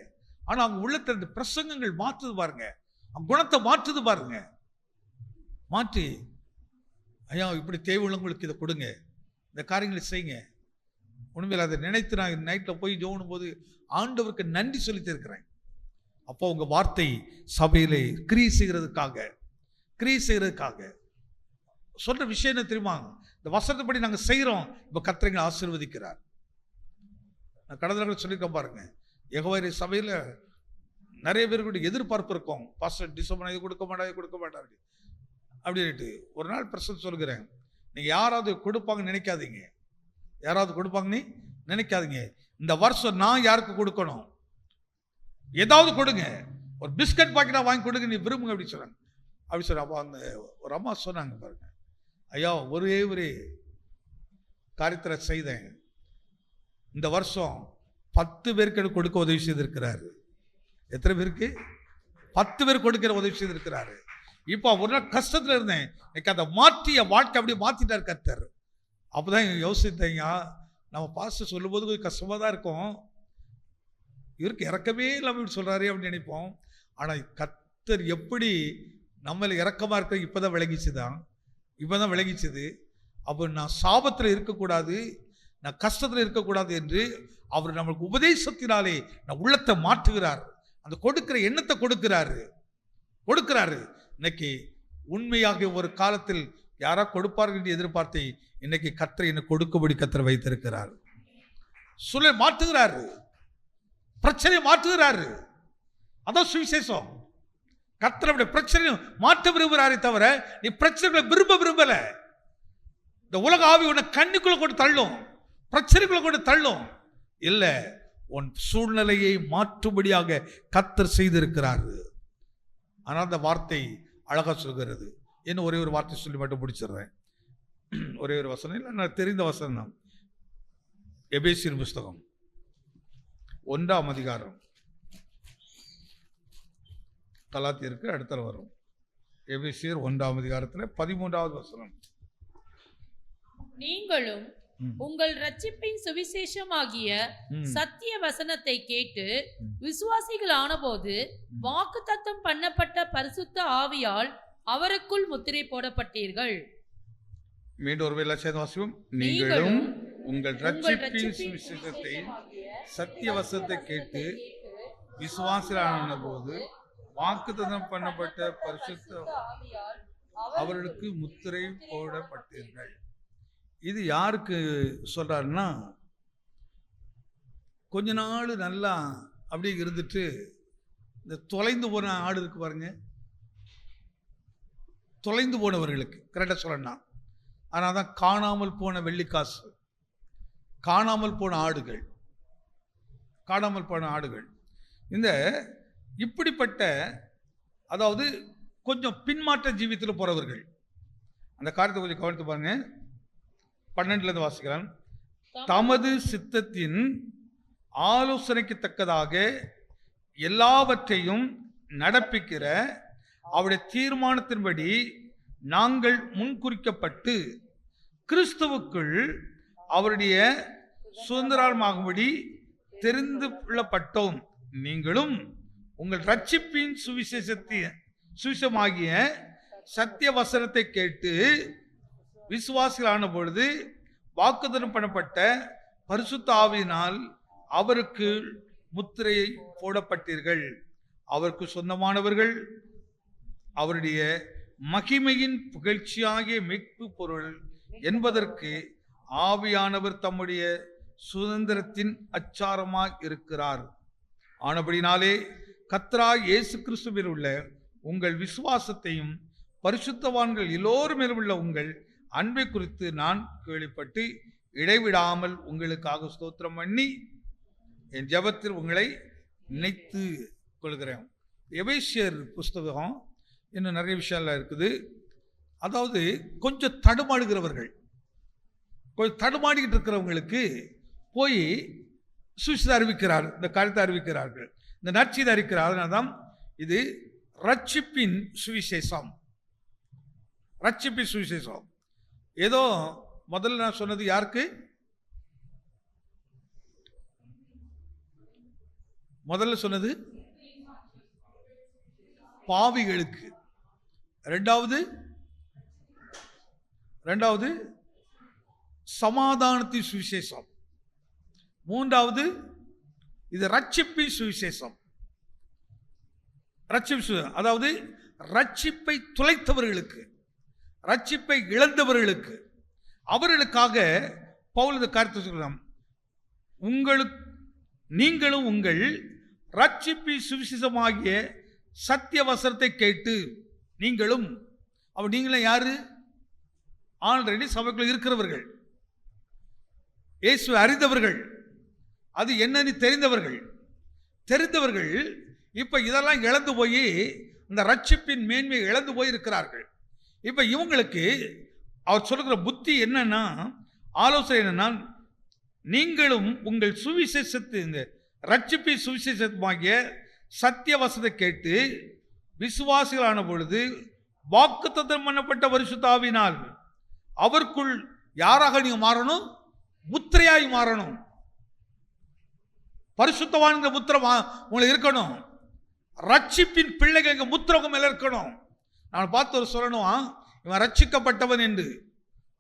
ஆனால் அவங்க உள்ளத்தை இந்த பிரசங்கங்கள் மாற்றுது பாருங்க, அவங்க குணத்தை மாற்றுது பாருங்க. மாற்றி, ஐயா இப்படி தேவையுள்ளவங்களுக்கு இதை கொடுங்க, இந்த காரியங்களை செய்யுங்க. உண்மையில் அதை நினைத்து நான் நைட்டில் போய் ஜோனும் போது ஆண்டவருக்கு நன்றி சொல்லிட்டு இருக்கிறேன். அப்போ உங்க வார்த்தை சபையிலே கிரியை செய்கிறதுக்காக சொல்ற விஷயம் என்ன தெரியுமா? இந்த வசனத்தைப்படி நாங்கள் செய்கிறோம். இப்போ கர்த்தரை ஆசீர்வதிக்கிறார். நான் கடந்த சொல்லியிருக்கேன் பாருங்க, யெகோவா சபையில் நிறைய பேருக்கு எதிர்பார்ப்பு இருக்கும். பாஸ்டர் டிசம்பர் இது கொடுக்க மாட்டாரு அப்படின்ட்டு. ஒரு நாள் பிரசன் சொல்கிறேன், நீங்கள் யாராவது கொடுப்பாங்கன்னு நினைக்காதீங்க. இந்த வருஷம் நான் யாருக்கு கொடுக்கணும், ஏதாவது கொடுங்க, ஒரு பிஸ்கட் பாக்கெட்டா வாங்கி கொடுங்க, நீ விரும்புங்க அப்படி சொன்னாங்க. அப்போ அந்த ஒரு அம்மா சொன்னாங்க பாருங்க, ஐயா ஒரே ஒரு காரியத்தை செய்தேன், இந்த வருஷம் 10 பேருக்கு கொடுக்க உதவி செய்திருக்கிறாரு. எத்தனை பேருக்கு? 10 பேர் கொடுக்கிற உதவி செய்திருக்கிறாரு. இப்போ ஒரு நாள் கஷ்டத்தில் இருந்தேன், எனக்கு அதை மாற்றிய வாழ்க்கை அப்படியே மாற்றிட்டார் கர்த்தர். அப்போதான் யோசித்தேங்க, நம்ம பாஸ்டர் சொல்லும்போது கொஞ்சம் கஷ்டமாக தான் இருக்கும், இவருக்கு இறக்கமே இல்லாமல் இப்படி சொல்கிறாரு அப்படின்னு நினைப்போம். ஆனால் கர்த்தர் எப்படி நம்மள இறக்கமாக இருக்க இப்போதான் விளங்கிச்சுது. அப்போ நான் சாபத்தில் இருக்கக்கூடாது, நான் கஷ்டத்தில் இருக்கக்கூடாது என்று அவர் நம்மளுக்கு உபதேசத்தினாலே நான் உள்ளத்தை மாற்றுகிறார். அந்த கொடுக்கிற எண்ணத்தை கொடுக்கிறாரு. இன்னைக்கு உண்மையாக ஒரு காலத்தில் யாரா கொடுப்பார்கள் என்று எதிர்பார்த்தை இன்னைக்கு கர்த்தர் என்ன கொடுக்கும்படி கர்த்தர் வைத்திருக்கிறார். சூழலை மாற்றுகிறாரு, பிரச்சனையை மாற்றுகிறாரு. அதான் சுவிசேஷம். கர்த்தர் பிரச்சனை மாற்ற விரும்புகிறாரே தவிர நீ பிரச்சனைகளை விரும்பல. இந்த உலக ஆவி உன்னை கண்ணுக்குள்ள கொண்டு தள்ளும், பிரச்சனைக்குள்ள கொண்டு தள்ளும். இல்ல, உன் சூழ்நிலையை மாற்றும்படியாக கர்த்தர் செய்திருக்கிறார். ஆனால் அந்த வார்த்தை அழகா சொல்கிறது. இன்னும் ஒரே ஒரு வார்த்தை சொல்லி மட்டும் முடிச்சிடுறேன். ஒரே ஒரு வசனம், இல்லை நான் தெரிந்த வசனம் தான். எபேசியர் புஸ்தகம் 1ஆம் அதிகாரம், கலாத்தியருக்கு அடுத்த வரும். எபேசியர் 1ஆம் அதிகாரத்தில் 13வது வசனம். நீங்களும் உங்கள் ரட்சிப்பின் சுவிசேஷமாகிய சத்திய வசனத்தை கேட்டு விசுவாசிகள் ஆனபோது வாக்குத்தத்தம் பண்ணப்பட்ட பரிசுத்த ஆவியால் அவருக்குள் முத்திரை போடப்பட்டீர்கள். மீண்டும் ஒரு வேளை சேர்ந்து வாசிப்போம். நீங்களும் உங்கள் ரட்சிப்பின் சுவிசேஷத்தை சத்திய வசனத்தை கேட்டு விசுவாசிகளான போது வாக்குத்தத்தம் பண்ணப்பட்ட பரிசுத்த அவர்களுக்கு முத்திரை போடப்பட்டீர்கள். இது யாருக்கு சொல்றாருன்னா, கொஞ்ச நாள் நல்லா அப்படி இருந்துட்டு இந்த தொலைந்து போன ஆடு இருக்கு பாருங்க, தொலைந்து போனவர்களுக்கு கரெக்டாக சொல்லணும்னா, ஆனால் தான் காணாமல் போன வெள்ளிக்காசு, காணாமல் போன ஆடுகள், காணாமல் போன ஆடுகள். இந்த இப்படிப்பட்ட, அதாவது கொஞ்சம் பின்மாற்ற ஜீவியத்தில் போறவர்கள், அந்த காரியத்தை கொஞ்சம் கவனித்து பாருங்க. 12 வாசிக்கிறான். தமது சித்தத்தின் ஆலோசனைக்கு தக்கதாக எல்லாவற்றையும் நடப்பிக்கிற அவருடைய தீர்மானத்தின்படி நாங்கள் முன்குறிக்கப்பட்டு கிறிஸ்துவுக்குள் அவருடைய சுதந்திரமாகும்படி தெரிந்து கொள்ளப்பட்டோம். நீங்களும் உங்கள் ரட்சிப்பின் சுவிசேஷமாகிய சத்திய வசனத்தை கேட்டு விசுவாசிகளான பொழுது வாக்குத்தத்தம் பண்ணப்பட்ட பரிசுத்த ஆவியினால் அவருக்கு முத்திரை போடப்பட்டீர்கள். அவருக்கு சொந்தமானவர்கள், அவருடைய மகிமையின் புகழ்ச்சியாகிய மீட்பு பொருள் என்பதற்கு ஆவியானவர் தம்முடைய சுதந்திரத்தின் அச்சாரமாய் இருக்கிறார். ஆனபடினாலே கர்த்தராகிய இயேசு கிறிஸ்துவில் உள்ள உங்கள் விசுவாசத்தையும் பரிசுத்தவான்கள் எல்லோரும் உள்ள உங்கள் அன்பை குறித்து நான் கேள்விப்பட்டு இடைவிடாமல் உங்களுக்காக ஸ்தோத்திரம் பண்ணி என் ஜெபத்தில் உங்களை நினைத்து கொள்கிறேன். எபேசியர் புஸ்தகம் இன்னும் நிறைய விஷயம்லாம் இருக்குது. அதாவது கொஞ்சம் தடுமாடுகிறவர்கள், கொஞ்சம் தடுமாடிக்கிட்டு இருக்கிறவங்களுக்கு போய் சுவிசேஷத்தை அறிவிக்கிறார், இந்த காரியத்தை அறிவிக்கிறார்கள், இந்த நற்செய்தியை அறிவிக்கிறார். அதனால தான் இது ரட்சிப்பின் சுவிசேஷம். ரட்சிப்பின் சுவிசேஷம் ஏதோ முதல்ல நான் சொன்னது யாருக்கு? முதல்ல சொன்னது பாவிகளுக்கு. ரெண்டாவது சமாதானத்தின் சுவிசேஷம். மூன்றாவது இது ரட்சிப்பின் சுவிசேஷம். அதாவது ரட்சிப்பை துளைத்தவர்களுக்கு, ரட்சிப்பை இழந்தவர்களுக்கு, அவர்களுக்காக பவுல் இந்த காரியத்தை சொல்லலாம். நீங்களும் உங்கள் ரட்சிப்பின் சுவிசேஷமாகிய சத்திய வசனத்தை கேட்டு நீங்களும், நீங்களும் யாரு? ஆல்ரெடி சபைக்குள்ள இருக்கிறவர்கள், இயேசுவை அறிந்தவர்கள், அது என்னன்னு தெரிந்தவர்கள் இப்ப இதெல்லாம் இழந்து போய் இந்த ரட்சிப்பின் மேன்மையை இழந்து போய் இருக்கிறார்கள். இப்ப இவங்களுக்கு அவர் சொல்லுகிற புத்தி என்னன்னா, ஆலோசனை என்னன்னா, நீங்களும் உங்கள் சுவிசேஷத்தை, இந்த ரட்சிப்பின் சுவிசேஷமாகிய சத்திய வசனத்தை கேட்டு விசுவாசிகளான பொழுது வாக்குத்தத்தம் பண்ணப்பட்ட பரிசுத்த ஆவியினால் அவருக்குள் யாராக நீங்க மாறணும்? முத்திரையாய் மாறணும். பரிசுத்தவான் முத்திரை உங்களுக்கு இருக்கணும். ரட்சிப்பின் பிள்ளைகள் எங்க முத்திரகம் மேல இருக்கணும். நான் பார்த்து ஒரு சொல்லணும், இவன் ரட்சிக்கப்பட்டவன் என்று.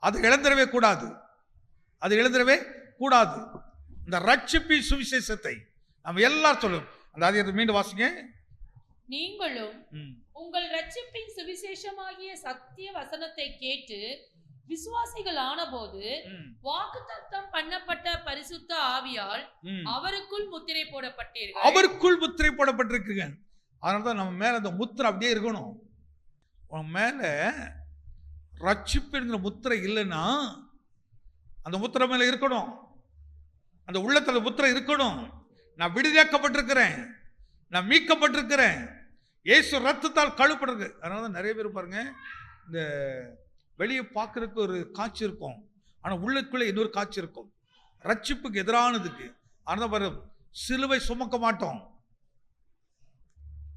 அது இழந்துடவே கூடாது. இந்த ரட்சிப்பின் சுவிசேஷத்தை நம்ம எல்லாரும் சொல்லும். அந்த அதிகாரத்தை மீண்டும் வாசிங்க. நீங்களும் உங்கள் ரட்சிப்பின் சுவிசேஷமாகிய சத்திய வசனத்தை கேட்டு விசுவாசிகள் ஆனபோது வாக்குத்தத்தம் பண்ணப்பட்ட பரிசுத்த ஆவியால் அவருக்குள் முத்திரை போடப்பட்டீர்கள். அவருக்குள் முத்திரை போடப்பட்டிருக்குங்க. அதனாலதான் நம்ம மேல அந்த முத்திரை அப்படியே இருக்கணும். உன் மேல ரட்சிப்புங்கிற முத்திரை இல்லைன்னா அந்த முத்திரை மேல இருக்கணும். அந்த உள்ளத்துல முத்திரை இருக்கணும். நான் விடுதலையாக்கப்பட்டிருக்கிறேன், நான் மீட்கப்பட்டிருக்கிறேன், இயேசு ரத்தத்தால் கழுவப்பட்டிருக்கு. அதனால நிறைய பேர் பாருங்க, இந்த வெளியே பார்க்கறதுக்கு ஒரு காட்சி இருக்கும், ஆனா உள்ளுக்குள்ள இன்னொரு காட்சி இருக்கும், ரட்சிப்புக்கு எதிரானதுக்கு. அதனால பாருங்க, சிலுவை சுமக்க மாட்டோம்,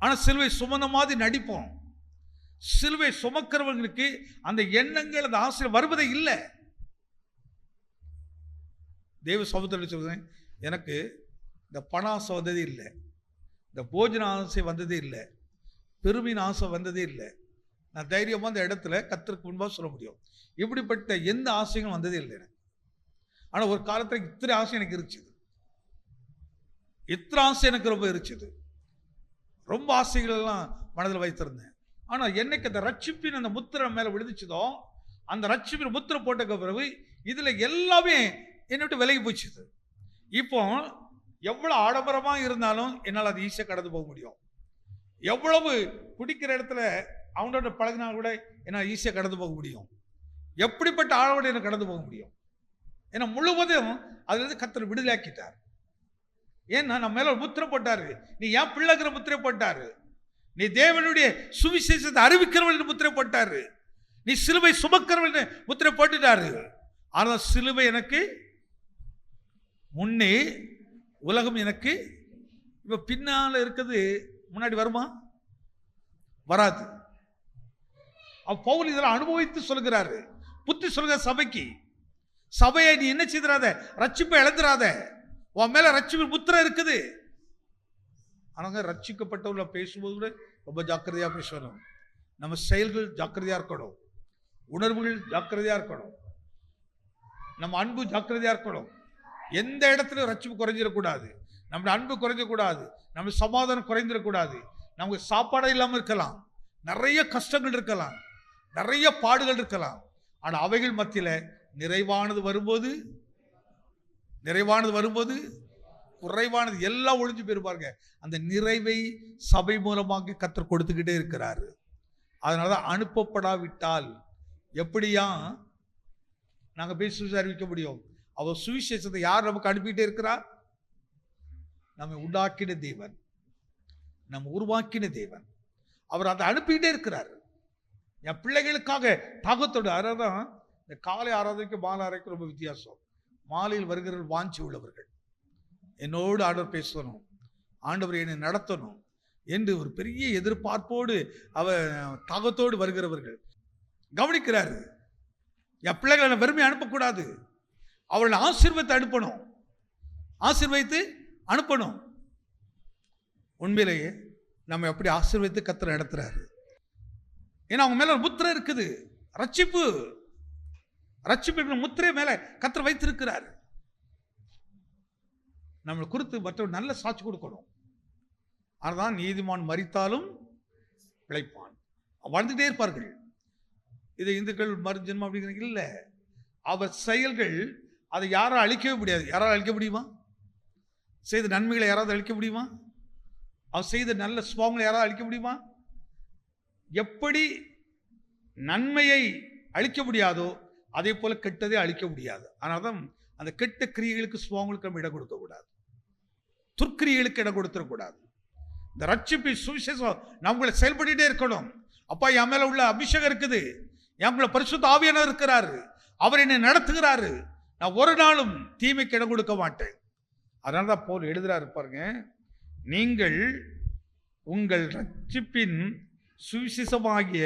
ஆனா சிலுவை சுமந்த மாதிரி நடிப்போம். சிலுவை சுமக்கிறவங்களுக்கு அந்த எண்ணங்கள், அந்த ஆசை வருவதே இல்லை. தேவ சமுத்திரம் சொல்றேன், எனக்கு இந்த பண ஆசை வந்ததே இல்லை, இந்த போஜன ஆசை வந்ததே இல்லை, பெருமையின் ஆசை வந்ததே இல்லை. நான் தைரியமாக அந்த இடத்துல கர்த்தருக்கு முன்பாக சொல்ல முடியும், இப்படிப்பட்ட எந்த ஆசைகளும் வந்ததே இல்லை எனக்கு. ஆனால் ஒரு காலத்தில் இத்தனை ஆசை எனக்கு இருந்துச்சு, இத்தனை ஆசை எனக்கு ரொம்ப இருந்துச்சு, ரொம்ப ஆசைகள் எல்லாம் மனதில் வைத்திருந்தேன். ஆனால் என்னைக்கு அந்த ரட்சிப்பின் அந்த முத்திரை மேலே விழுந்துச்சதோ, அந்த ரட்சிப்பின் முத்திரை போட்ட பிறகு இதில் எல்லாமே என்னை விட்டு விலகி போச்சுது. இப்போ எவ்வளோ ஆடம்பரமாக இருந்தாலும் என்னால் அது ஈஸியாக கடந்து போக முடியும். எவ்வளவு குடிக்கிற இடத்துல அவனோட பழகினால் கூட என்னால் ஈஸியாக கடந்து போக முடியும். எப்படிப்பட்ட ஆளோட எனக்கு கடந்து போக முடியும்? ஏன்னா முழுவதும் அதுலேருந்து கர்த்தர் விடுதலையாக்கிட்டார். ஏன்னா நம்ம மேல முத்திரை போட்டாரு, நீ ஏன் பிள்ளைங்கிற முத்திரை போட்டாரு, நீ தேவனுடைய சுவிசேஷத்தை அறிவிக்கிறவன் முத்திரை போட்டாரு, நீ சிலுவை சுமக்கிறவன் முத்திரை போட்டுட்டாரு. ஆனால் சிலுவை எனக்கு முன்னே, உலகம் எனக்கு இப்ப பின்னால இருக்குது, முன்னாடி வருமா? வராது. பவுல் இதெல்லாம் அனுபவித்து சொல்கிறாரு, புத்தி சொல்கிற சபைக்கு, சபையை நீ என்ன செய்திராத, ரட்சிப்பை இழந்துராத, உன் மேல ரட்சிப்பு முத்திரை இருக்குது. ஆனாங்க ரட்சிக்கப்பட்டவங்கள பேசும்போது கூட ரொம்ப ஜாக்கிரதையா பேசணும். நம்ம செயல்கள் ஜாக்கிரதையா இருக்கணும், உணர்வுகள் ஜாக்கிரதையா இருக்கணும், நம்ம அன்பு ஜாக்கிரதையா இருக்கணும். எந்த இடத்துல ரட்சிப்பு குறைஞ்சிடக்கூடாது, நம்ம அன்பு குறைஞ்சக்கூடாது, நம்ம சமாதானம் குறைஞ்சிடக்கூடாது. நமக்கு சாப்பாடு இல்லாமல் இருக்கலாம், நிறைய கஷ்டங்கள் இருக்கலாம், நிறைய பாடுகள் இருக்கலாம். ஆனால் அவைகள் மத்தியில் நிறைவானது வரும்போது குறைவானது எல்லாம் ஒழிஞ்சு போயிருப்பாருங்க. அந்த நிறைவை சபை மூலமாக கர்த்தர் கொடுத்துக்கிட்டே இருக்கிறாரு. அதனாலதான் அனுப்பப்படாவிட்டால் எப்படியா நாங்கள் போய் சுவிசேஷிக்க முடியும்? அவர் சுவிசேஷத்தை யார் நமக்கு அனுப்பிட்டே இருக்கிறார்? நம்மை உண்டாக்கின தேவன், நம்ம உருவாக்கின தேவன், அவர் அதை அனுப்பிக்கிட்டே இருக்கிறார். என் பிள்ளைகளுக்காக தாகத்தோடு. அதனால்தான் இந்த காலை ஆராதனைக்கு மாலை ஆராய்க்கு ரொம்ப வித்தியாசம். மாலையில் வருகிறவர்கள் வாஞ்சி உள்ளவர்கள், என்னோடு ஆண்டவர் பேசணும், ஆண்டவர் என்னை நடத்தணும் என்று ஒரு பெரிய எதிர்பார்ப்போடு அவர் தாகத்தோடு வருகிறவர்கள். கவனிக்கிறாரு, என் பிள்ளைகளை வெறுமை அனுப்பக்கூடாது, அவர்களை ஆசீர்வதித்து அனுப்பணும். உண்மையிலேயே நம்ம எப்படி ஆசீர்வதித்து கர்த்தர் நடத்துறாரு. ஏன்னா அவங்க மேல முத்திரை இருக்குது, ரட்சிப்பு முத்திரை மேல கர்த்தர் வைத்திருக்கிறார். நம்மளை குறித்து மற்றவர் நல்ல சாட்சி கொடுக்கணும். அதுதான் நீதிமான் மரித்தாலும் பிழைப்பான், வாழ்ந்துட்டே இருப்பார்கள். இதை இந்துக்கள் மறுஜென்மம் அப்படிங்கிறீங்க இல்லை, அவர் செயல்கள் அதை யாரும் அழிக்கவே முடியாது. யாராவது அழிக்க முடியுமா? செய்த நன்மைகளை யாராவது அழிக்க முடியுமா? அவர் செய்த நல்ல சுபாவங்களை யாராவது அழிக்க முடியுமா? எப்படி நன்மையை அழிக்க முடியாதோ அதே போல கெட்டதை அழிக்க முடியாது. ஆனால் தான் அந்த கெட்ட கிரியைகளுக்கு சுபாவங்களுக்கு நம்ம இடம் கொடுக்கக்கூடாது, துர்க்கிரியைகளுக்கு இடம் கொடுத்துடக்கூடாது. இந்த ரட்சிப்பு சுவிசேஷம் நம்மளை செயல்பட்டுட்டே இருக்கணும். அப்பா, என் மேல உள்ள அபிஷேகம் இருக்குது, என் பரிசுத்த ஆவியானவர் இருக்கிறாரு, அவர் என்னை நடத்துகிறாரு, நான் ஒரு நாளும் தீமைக்கு இடம் கொடுக்க மாட்டேன். அதனால தான் பவுல் எழுதுறாரு பாருங்க, நீங்கள் உங்கள் ரட்சிப்பின் சுவிசேஷமாகிய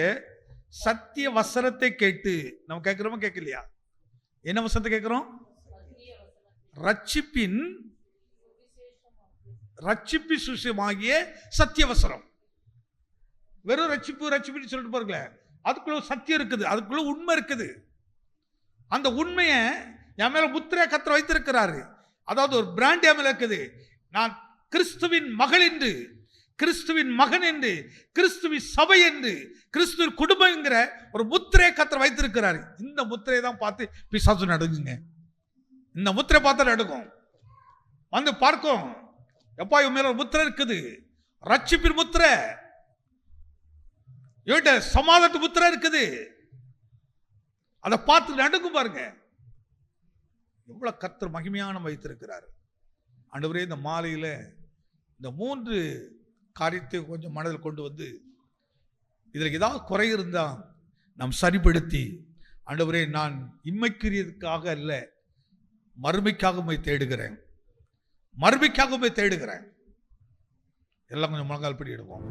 சத்திய வசனத்தை கேட்டு. நம்ம கேட்கிறோமா கேட்கலையா? என்ன வசனத்தை கேட்கிறோம்? ரட்சிப்பு சுவிசேஷமாகிய சத்திய வசனம். வெறும் ரட்சிப்புன்னு சொல்லிட்டு பாருங்களே, அதுக்குள்ள சத்தியம் இருக்குது, அதுக்குள்ள உண்மை இருக்குது. அந்த உண்மையை என் மேல முத்திரையா கர்த்தர் வைத்திருக்கிறாரு. அதாவது ஒரு பிராண்ட் என் மேல இருக்குது, நான் கிறிஸ்துவின் மகள் என்று கிறிஸ்துவின் மகன் என்று, கிறிஸ்துவின் சபை என்று, கிறிஸ்துவின் குடும்பங்கிற ஒரு முத்திரையை கர்த்தர் வைத்திருக்கிறார். இந்த முத்திரையை தான் பார்த்து பிசாசு நடுங்குங்க. இந்த முத்திரை பார்த்தா நடுங்கும், வந்து பார்க்கும். எப்பா இவன் மேல ஒரு முத்திரை இருக்குது, ரட்சிப்பின் முத்திரை, இவன்ட சமாதான முத்திரை இருக்குது. அதை பார்த்து நடுங்கும் பாருங்க. எவ்வளவு கர்த்தர் மகிமையான வைத்திருக்கிறார். ஆண்டவரே, இந்த மாலையில இந்த 3 காரியத்தை கொஞ்சம் மனதில் கொண்டு வந்து, இதில் ஏதாவது குறை இருந்தா நாம் சரிப்படுத்தி, ஆண்டவரே நான் இம்மைக்குரியதுக்காக அல்ல, மறுமைக்காக உம்மை தேடுகிறேன், மறுமைக்காக உம்மை தேடுகிறேன். எல்லாம் கொஞ்சம் முழங்கால் படி எடுப்போம்.